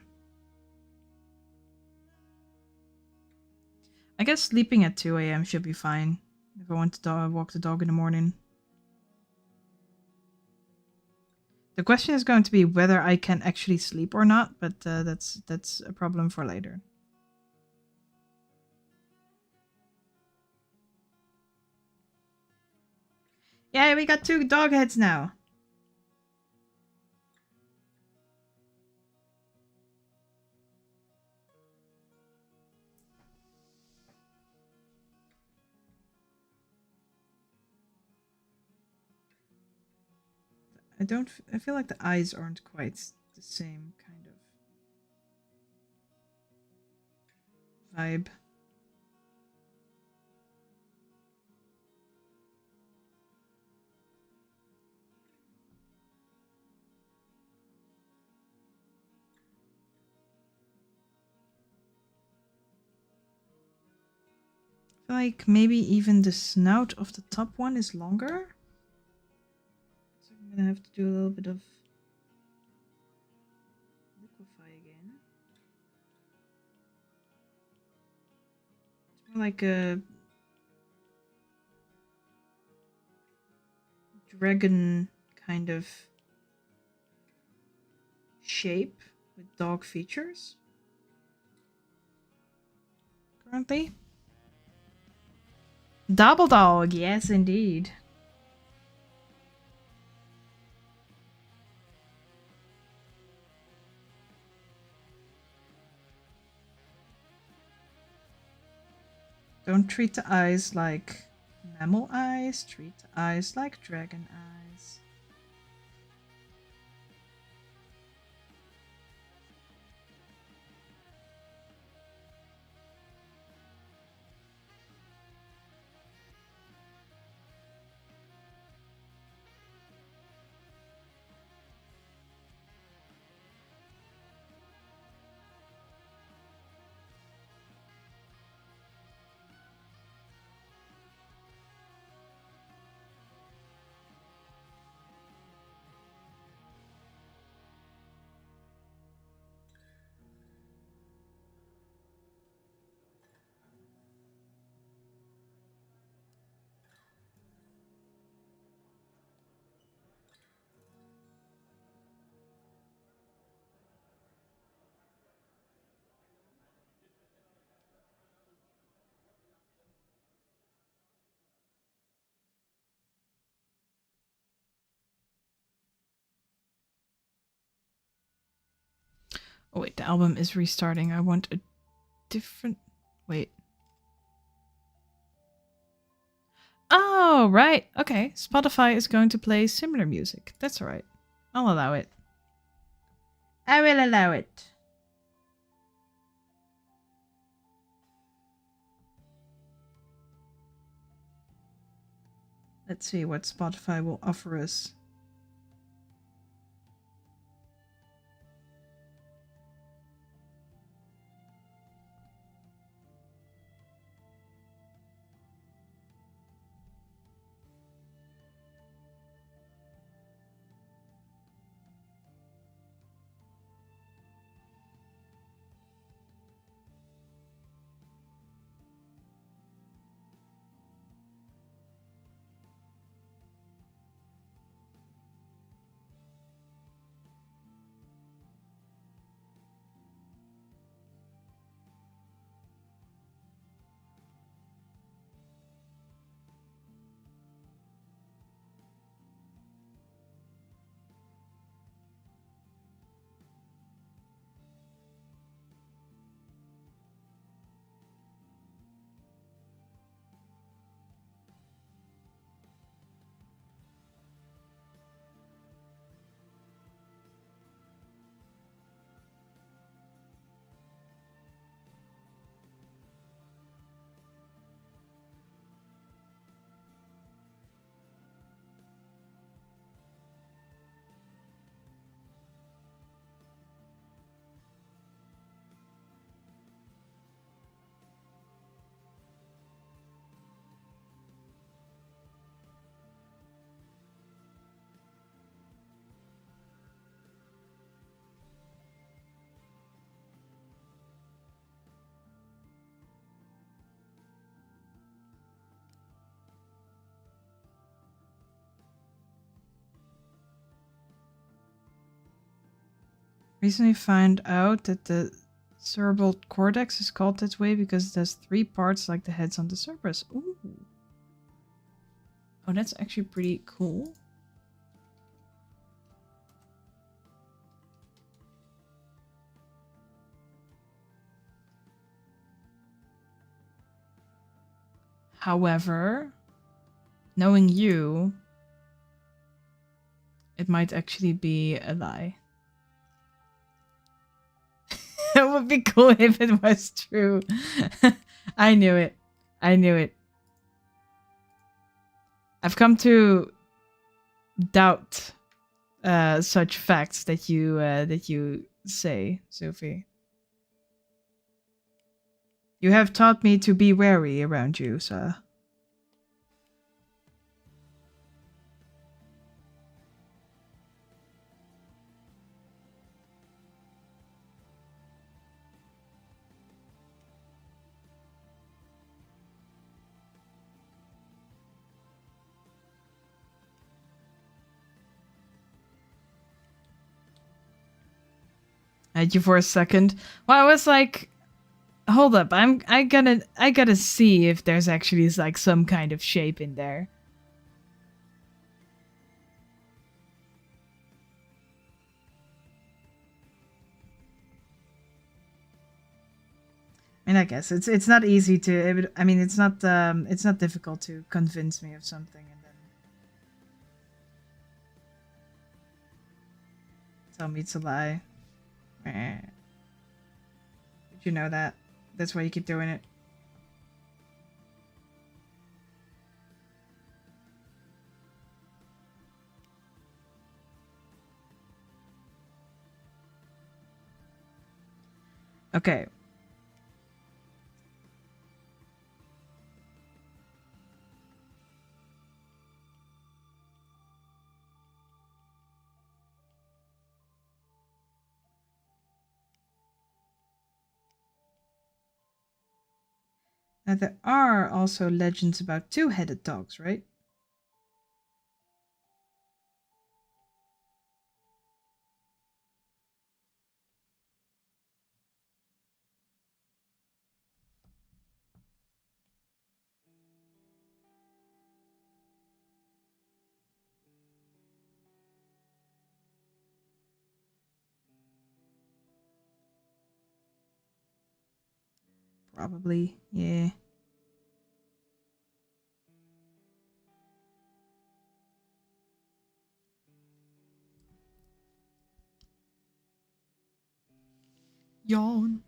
guess sleeping at 2 a.m. should be fine if I want to walk the dog in the morning. The question is going to be whether I can actually sleep or not, but that's a problem for later. Yeah, we got 2 dog heads now. I feel like the eyes aren't quite the same kind of vibe. I feel like maybe even the snout of the top one is longer. So I'm gonna have to do a little bit of liquefy again. It's more like a dragon kind of shape with dog features. Currently. Double dog, yes indeed. Don't treat the eyes like mammal eyes, treat the eyes like dragon eyes. Oh wait, the album is restarting. I want a different... Wait. Oh, right. Okay. Spotify is going to play similar music. That's alright. I'll allow it. I will allow it. Let's see what Spotify will offer us. Recently found out that the cerebral cortex is called that way because it has 3 parts like the heads on the Cerberus. Ooh. Oh, that's actually pretty cool. However, knowing you, it might actually be a lie. It would be cool if it was true. I knew it. I knew it. I've come to doubt such facts that you say, Sophie. You have taught me to be wary around you, sir. Had you for a second. Well, I was like, hold up, I gotta see if there's actually like some kind of shape in there. I mean, I guess it's not easy to. I mean, it's not difficult to convince me of something and then tell me it's a lie. Did you know that? That's why you keep doing it. Okay. Now there are also legends about two-headed dogs, right? Probably, yeah. Yawn.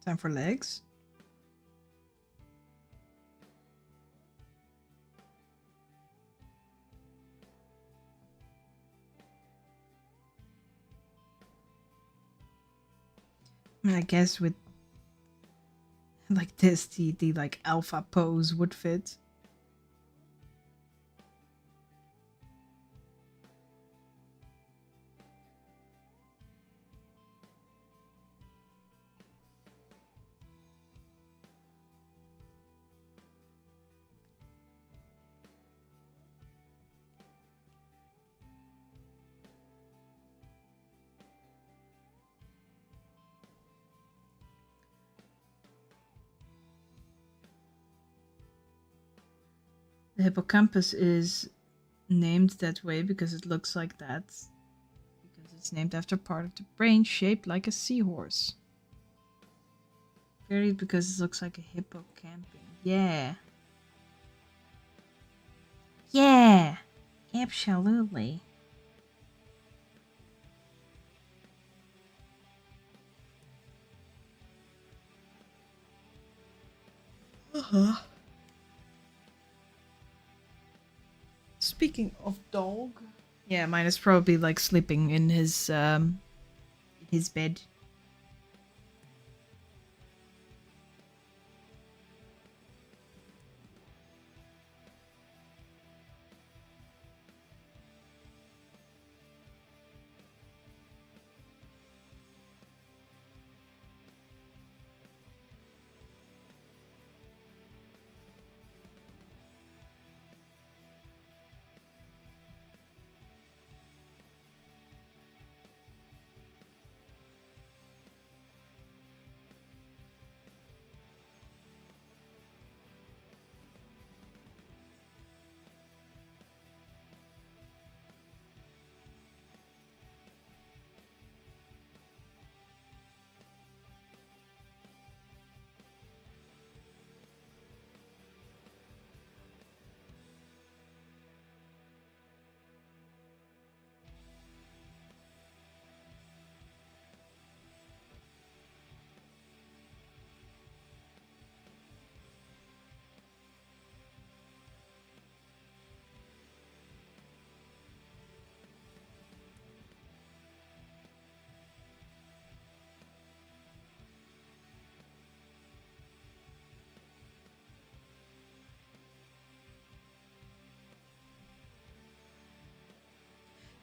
Time for legs. I mean, I guess with like this, the like alpha pose would fit. The hippocampus is named that way because it looks like that. Because it's named after part of the brain shaped like a seahorse. Clearly because it looks like a hippocampus. Yeah. Yeah. Absolutely. Uh-huh. Speaking of dog. Yeah, mine is probably like sleeping in his bed.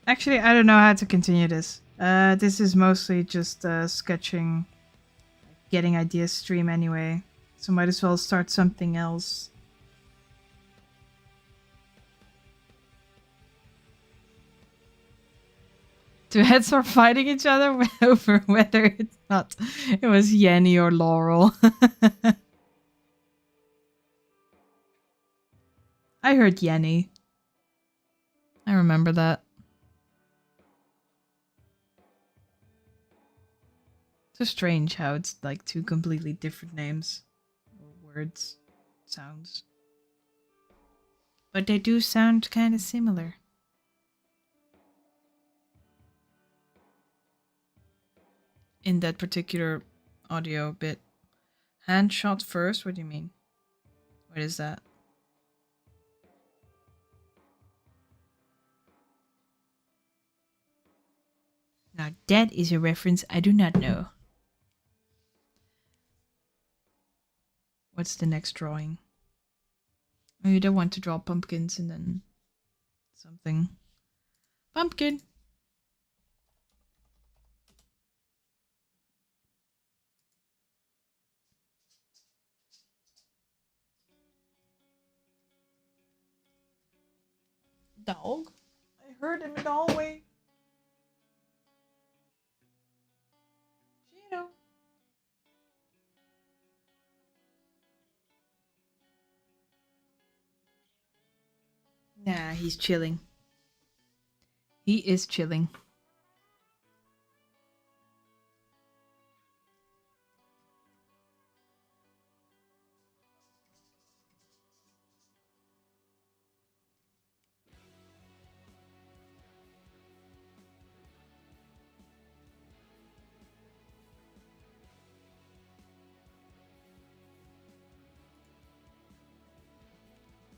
Actually, I don't know how to continue this. This is mostly just sketching, getting ideas stream anyway. So might as well start something else. Two heads are fighting each other over whether it was Yenny or Laurel. I heard Yenny. I remember that. So strange how it's like two completely different names or words, sounds. But they do sound kind of similar. In that particular audio bit. Hand shot first? What do you mean? What is that? Now that is a reference I do not know. What's the next drawing? Oh, you don't want to draw pumpkins and then something. Pumpkin! Dog? I heard him in the hallway. Shino. Nah, he's chilling. He is chilling.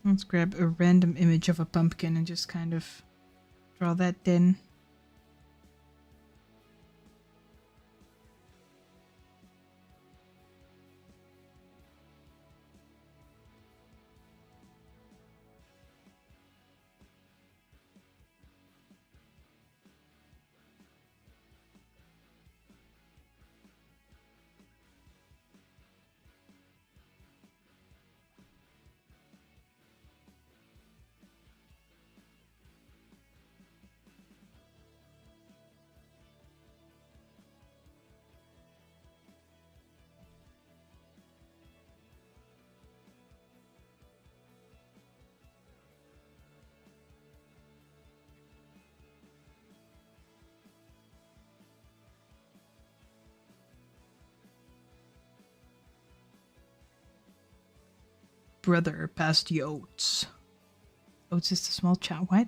Let's grab a random image of a pumpkin and just kind of draw that in. Brother past the oats. Oats is the small child. What?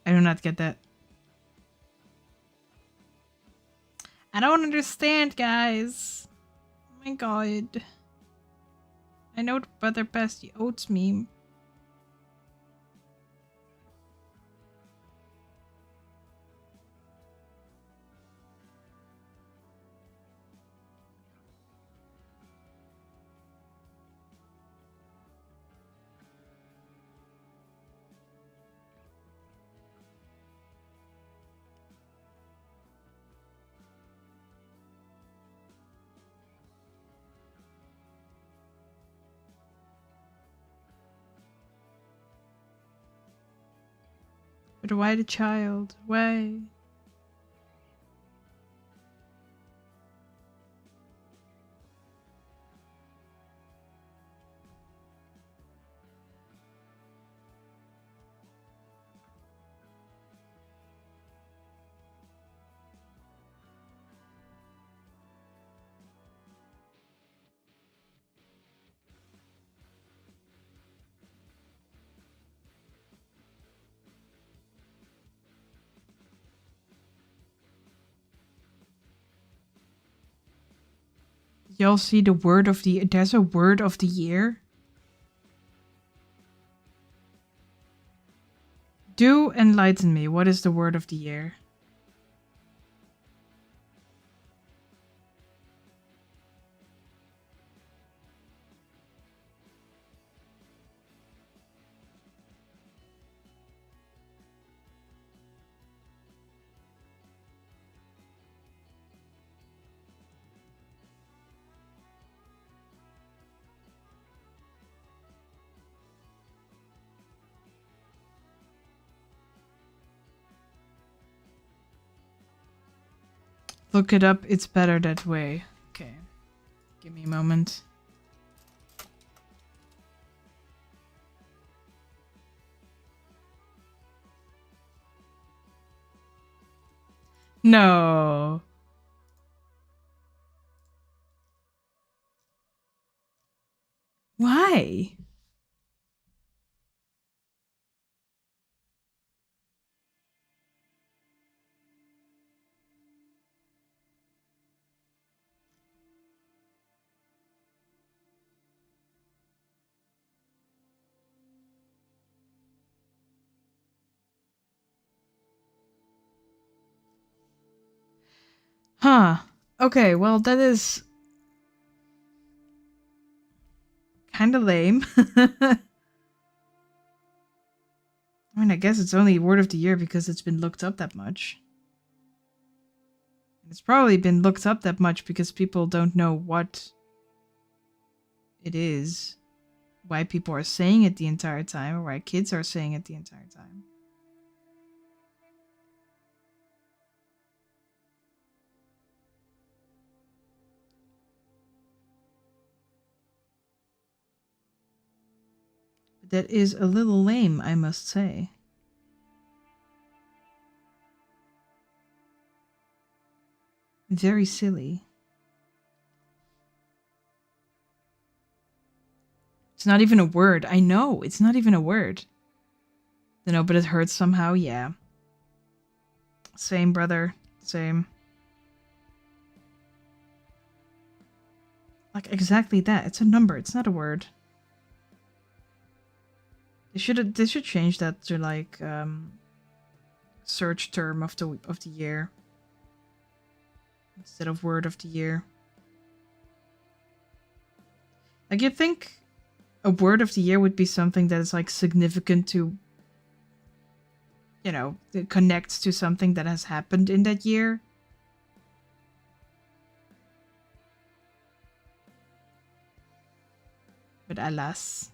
I do not get that. I don't understand, guys. Oh my god. I know the brother best, the oats meme. But why the child? Why? Y'all see the word of the... There's a word of the year? Do enlighten me. What is the word of the year? Look it up. It's better that way. Okay. Give me a moment. No. Why? Huh. Okay, well, that is kind of lame. I mean, I guess it's only word of the year because it's been looked up that much. It's probably been looked up that much because people don't know what it is, why people are saying it the entire time, or why kids are saying it the entire time. But that is a little lame, I must say. Very silly. It's not even a word. I know, it's not even a word. No, but it hurts somehow, yeah. Same, brother. Same. Like, exactly that. It's a number, it's not a word. They should change that to, like, search term of the year. Instead of word of the year. Like, you'd think a word of the year would be something that is, like, significant to, you know, that connects to something that has happened in that year. But alas,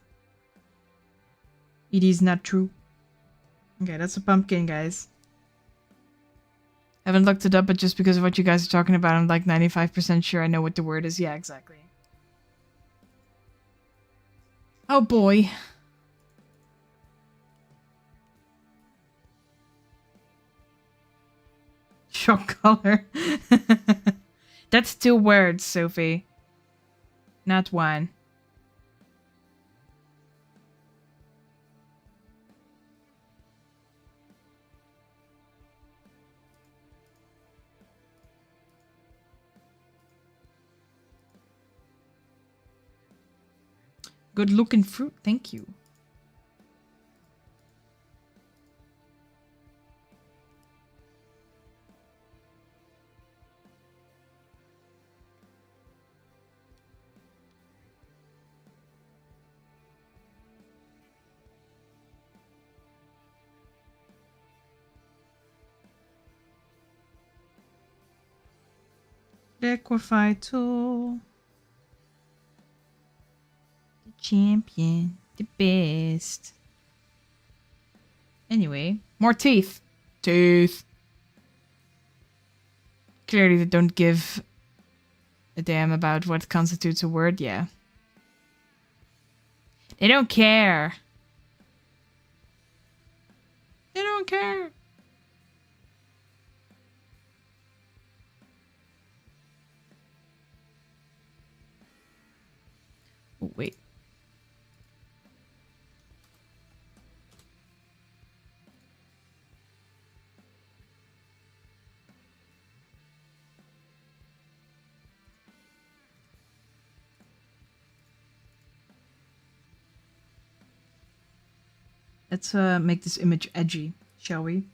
it is not true. Okay, that's a pumpkin, guys. Haven't looked it up, but just because of what you guys are talking about, I'm like 95% sure I know what the word is. Yeah, exactly. Oh boy. Shock color. That's 2 words, Sophie. Not 1. Good looking fruit. Thank you. Liquify tool. The champion. The best. Anyway, more teeth. Teeth. Clearly they don't give a damn about what constitutes a word, yeah. They don't care. They don't care. Oh, wait. Let's make this image edgy, shall we?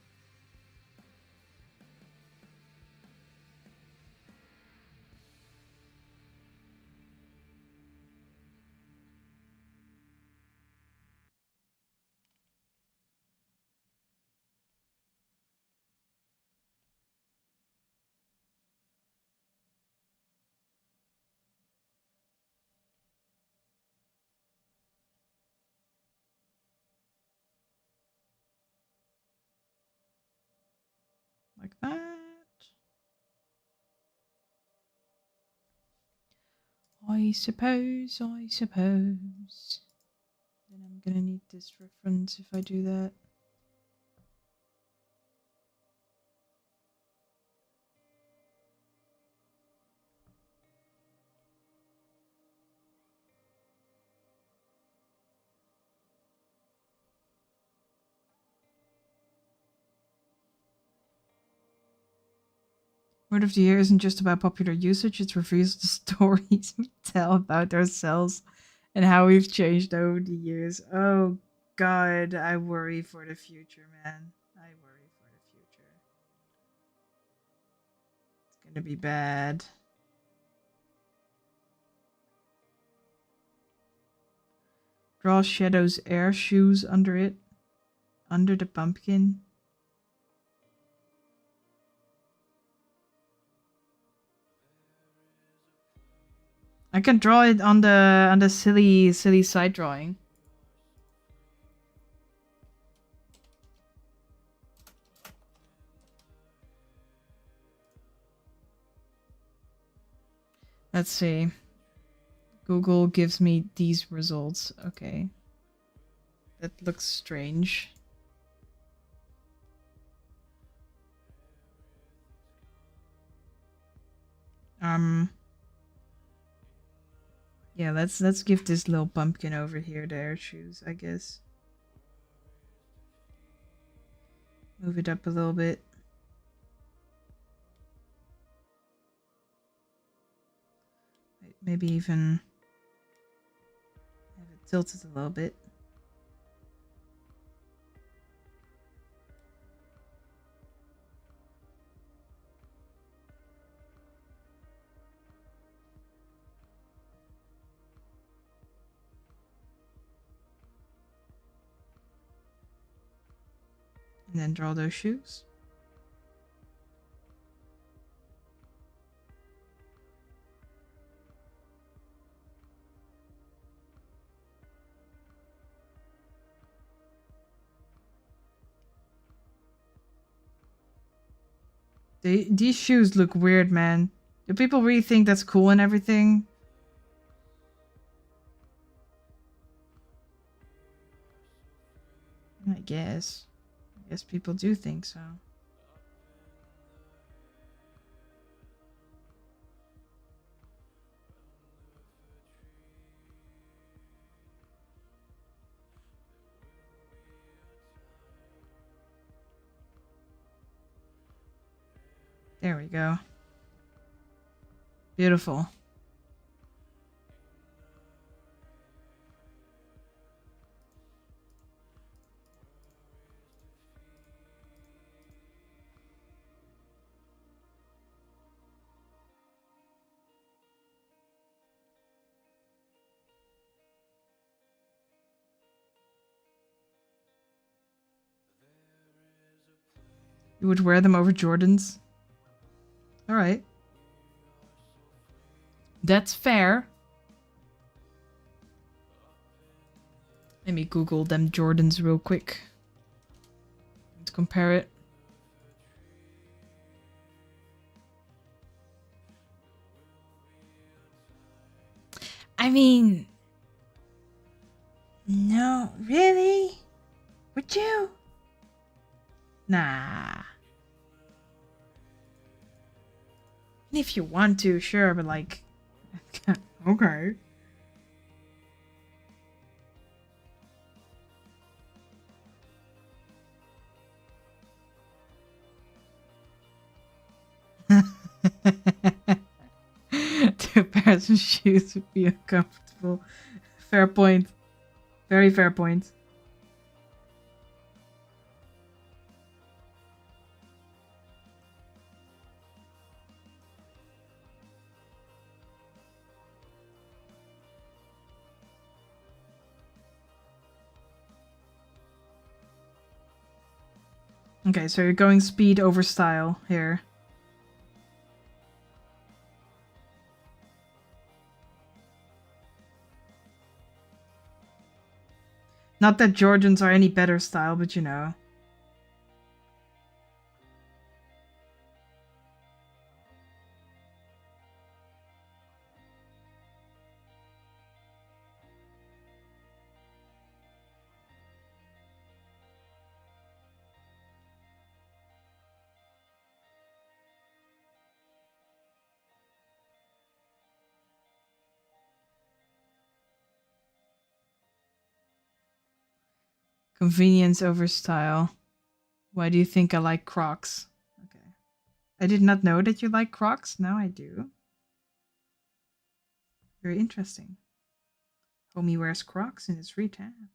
Like that. I suppose. Then I'm gonna need this reference if I do that. Word of the Year isn't just about popular usage, it reveals the stories we tell about ourselves and how we've changed over the years. Oh god, I worry for the future, man. I worry for the future. It's gonna be bad. Draw Shadow's air shoes under it. Under the pumpkin. I can draw it on the silly side drawing. Let's see. Google gives me these results. Okay. That looks strange. Yeah, let's give this little pumpkin over here the air shoes, I guess. Move it up a little bit. Maybe even have it tilted a little bit. And then draw those shoes. These shoes look weird, man. Do people really think that's cool and everything? I guess. I guess people do think so. There we go. Beautiful. You would wear them over Jordans? Alright. That's fair. Let me Google them Jordans real quick. Let's compare it. I mean... No, really? Would you? Nah. If you want to, sure, but like... okay. Two pairs of shoes would be uncomfortable. Fair point. Very fair point. Okay, so you're going speed over style here. Not that Jordans are any better style, but you know. Convenience over style. Why do you think I like Crocs? Okay. I did not know that you like Crocs. Now I do. Very interesting. Homie wears Crocs in his free time.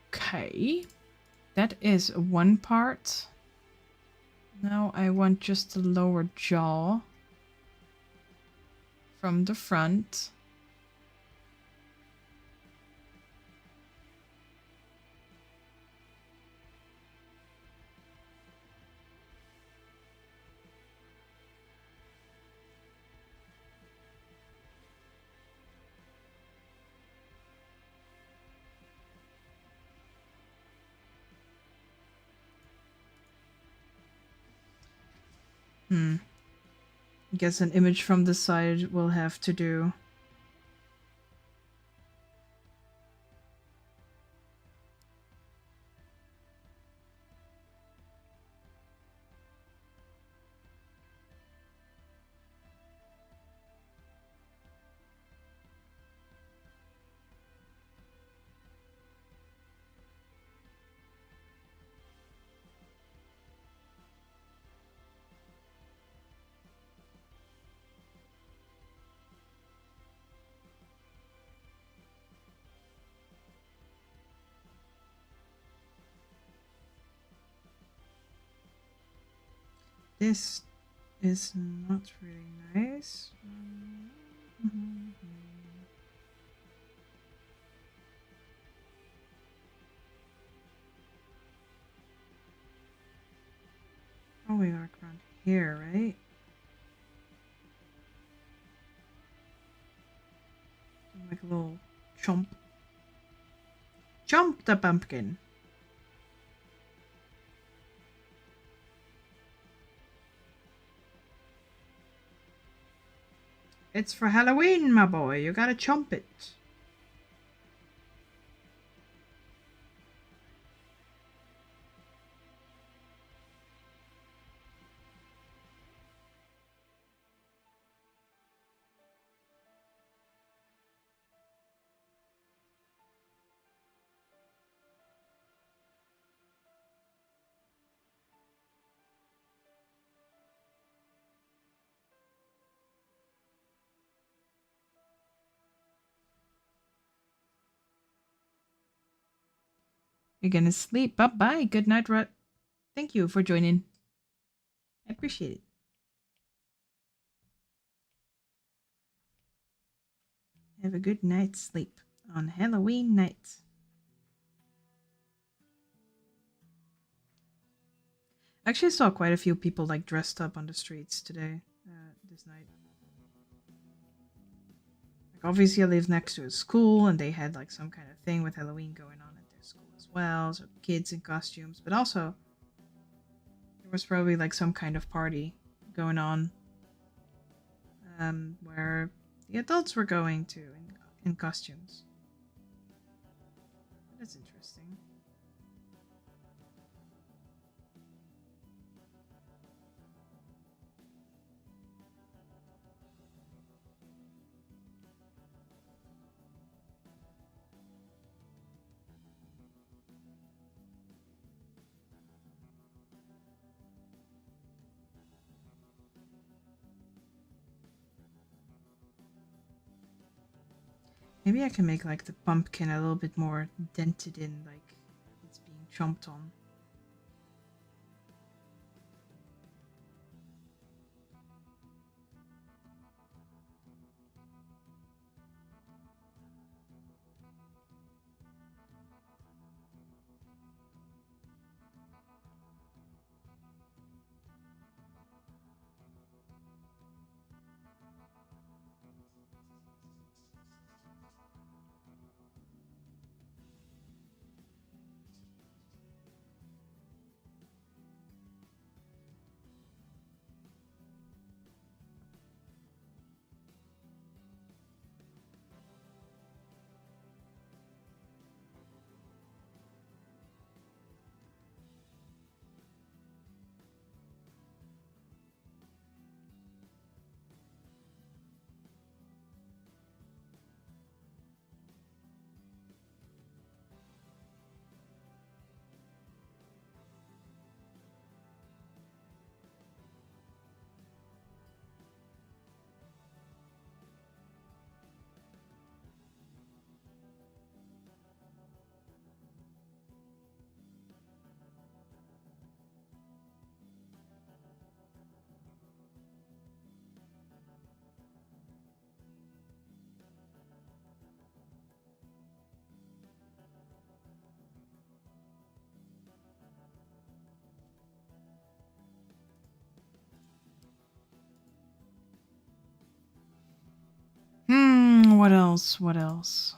Okay. That is one part. Now I want just the lower jaw from the front. I guess an image from the side will have to do. This is not really nice. Probably like around here, right? Like a little chomp. Chomp the pumpkin. It's for Halloween, my boy. You gotta chomp it. You're gonna sleep. Bye bye. Good night, Rut. Thank you for joining. I appreciate it. Have a good night's sleep on Halloween night. I actually saw quite a few people like dressed up on the streets today, this night. Like obviously I live next to a school and they had like some kind of thing with Halloween going on at their school as well, so kids in costumes, but also there was probably like some kind of party going on where the adults were going to in costumes. That's interesting. Maybe I can make like the pumpkin a little bit more dented in, like it's being chomped on. What else? What else?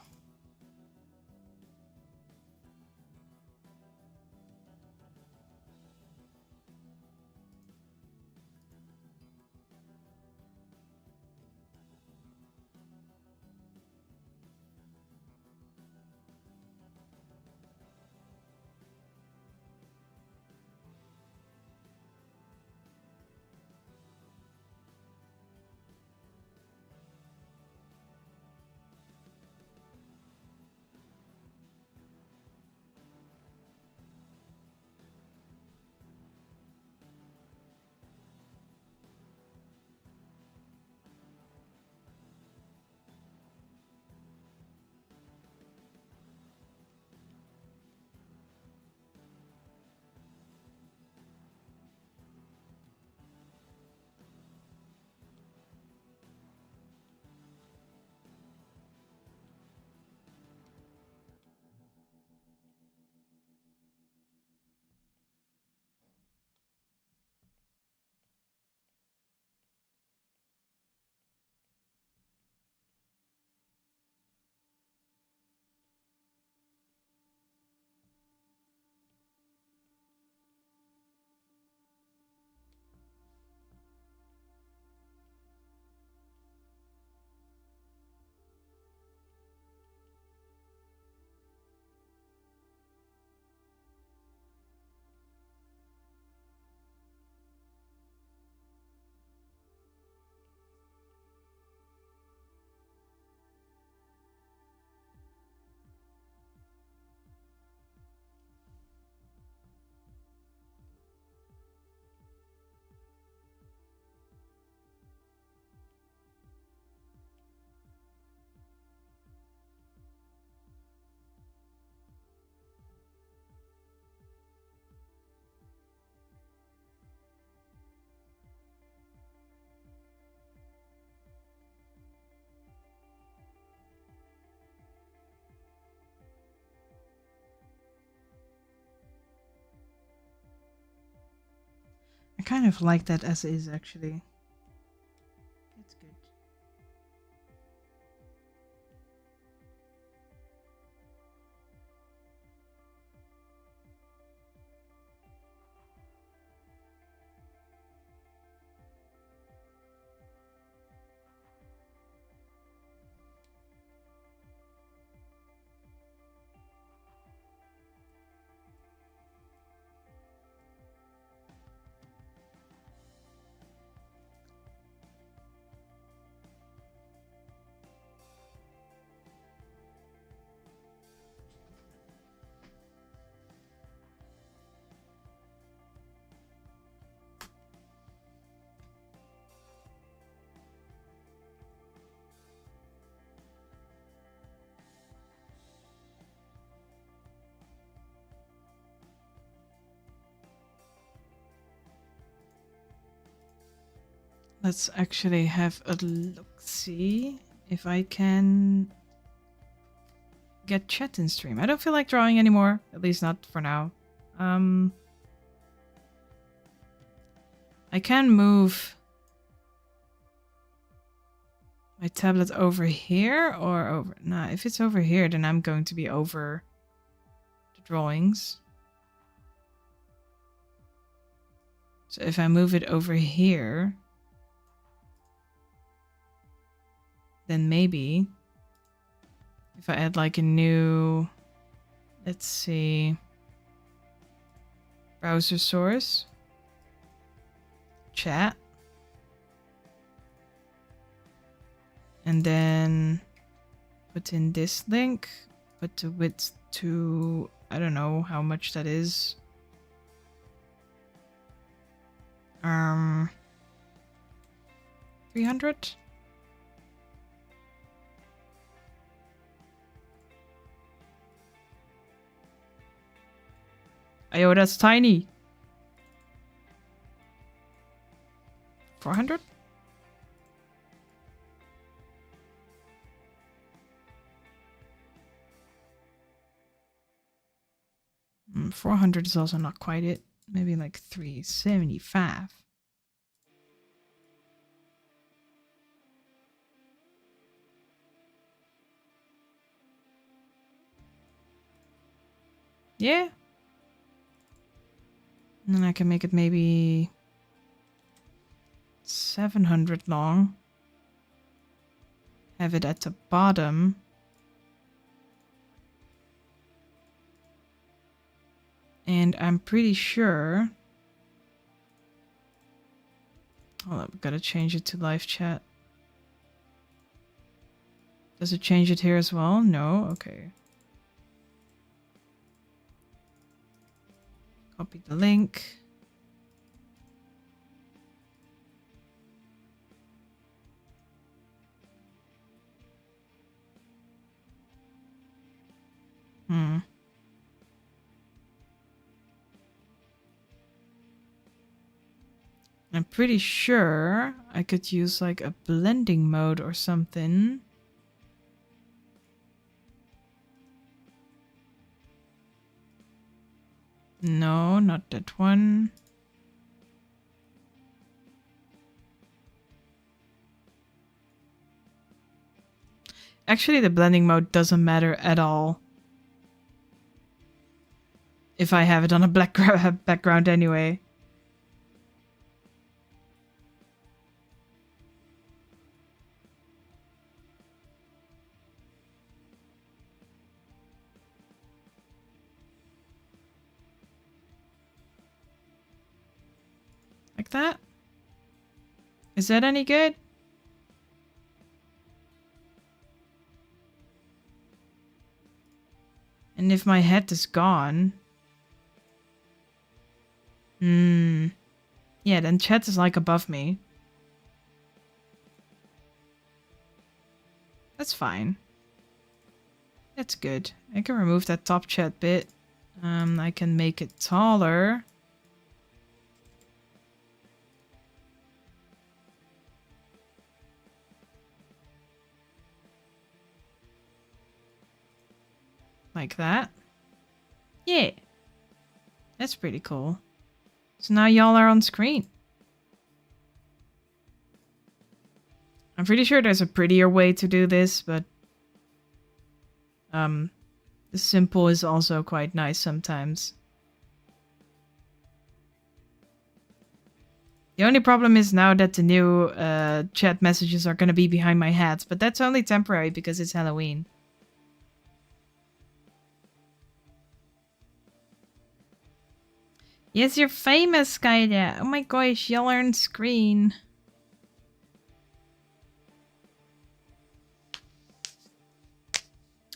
kind of like that as is, actually. It's good. Let's actually have a look, see if I can get chat in stream. I don't feel like drawing anymore, at least not for now. I can move my tablet over here or over... Nah, if it's over here, then I'm going to be over the drawings. So if I move it over here, then maybe if I add like a new, let's see, browser source, chat, and then put in this link, put the width to, I don't know how much that is. 300? Ayo, that's tiny. 400? Mm, 400 is also not quite it. Maybe like 375. Yeah. And then I can make it maybe 700 long. Have it at the bottom. And I'm pretty sure... Hold up, gotta change it to live chat. Does it change it here as well? No? Okay. Copy the link. I'm pretty sure I could use like a blending mode or something. No, not that one. Actually, the blending mode doesn't matter at all. If I have it on a black background anyway. Like that? Is that any good? And if my head is gone... Yeah, then chat is like above me. That's fine. That's good. I can remove that top chat bit. I can make it taller. Like that. Yeah. That's pretty cool. So now y'all are on screen. I'm pretty sure there's a prettier way to do this, but the simple is also quite nice sometimes. The only problem is now that the new chat messages are going to be behind my head, but that's only temporary because it's Halloween. Yes, you're famous, Skyda. Oh my gosh, yellow on screen.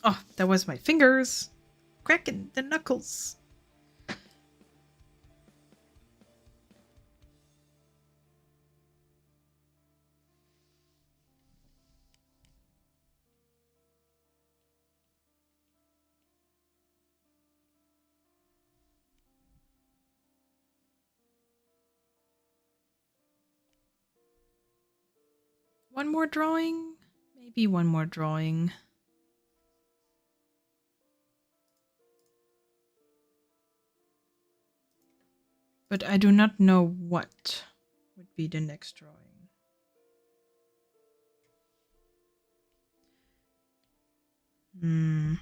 Oh, that was my fingers. Cracking the knuckles. One more drawing? Maybe one more drawing. But I do not know what would be the next drawing. Hmm.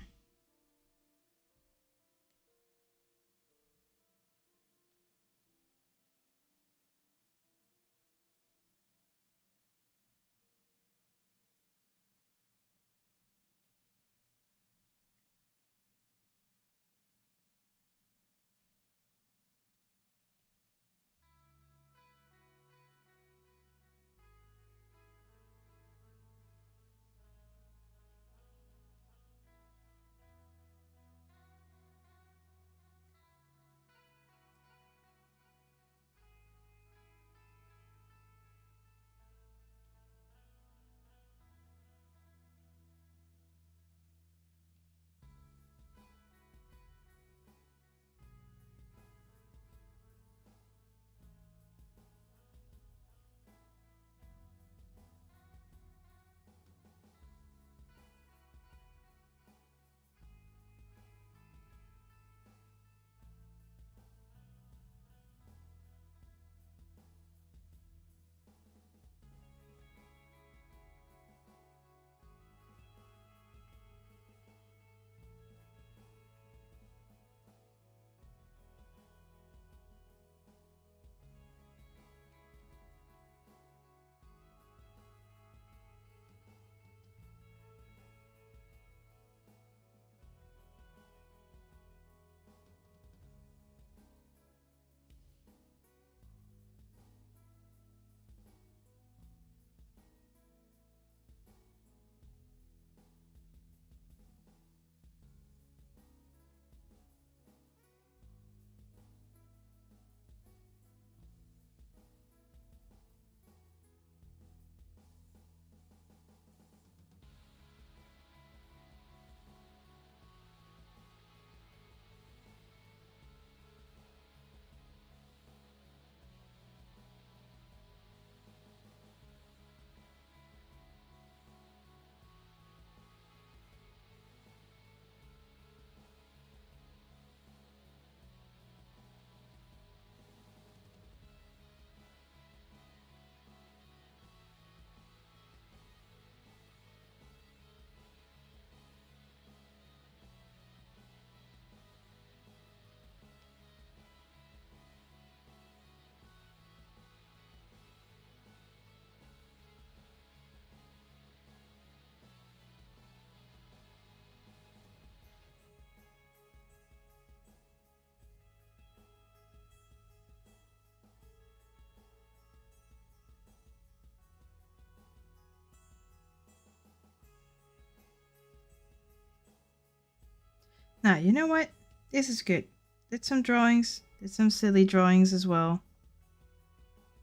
Now, you know what? This is good. Did some drawings. Did some silly drawings as well.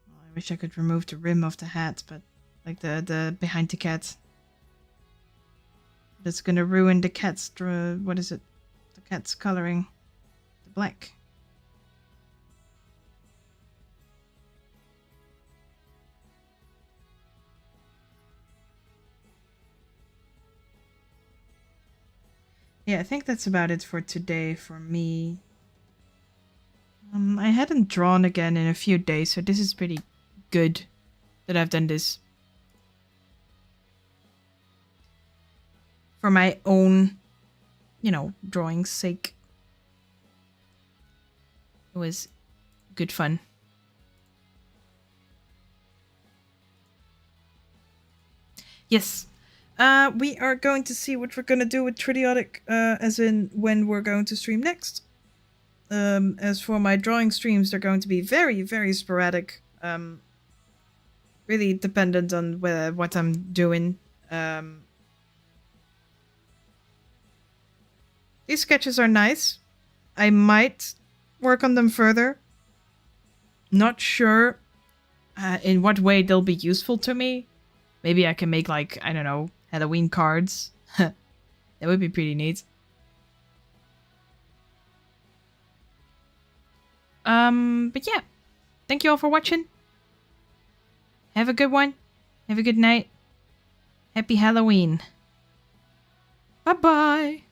Oh, I wish I could remove the rim of the hat, but like the behind the cat. That's gonna ruin the cat's what is it? The cat's coloring. The black. Yeah, I think that's about it for today for me. I hadn't drawn again in a few days, so this is pretty good that I've done this. for my own, drawing's sake. It was good fun. Yes. We are going to see what we're going to do with Tridiotic, as in when we're going to stream next. As for my drawing streams, they're going to be very, very sporadic. Really dependent on what I'm doing. These sketches are nice. I might work on them further. Not sure in what way they'll be useful to me. Maybe I can make, like, I don't know, Halloween cards. That would be pretty neat. But yeah. Thank you all for watching. Have a good one. Have a good night. Happy Halloween. Bye-bye.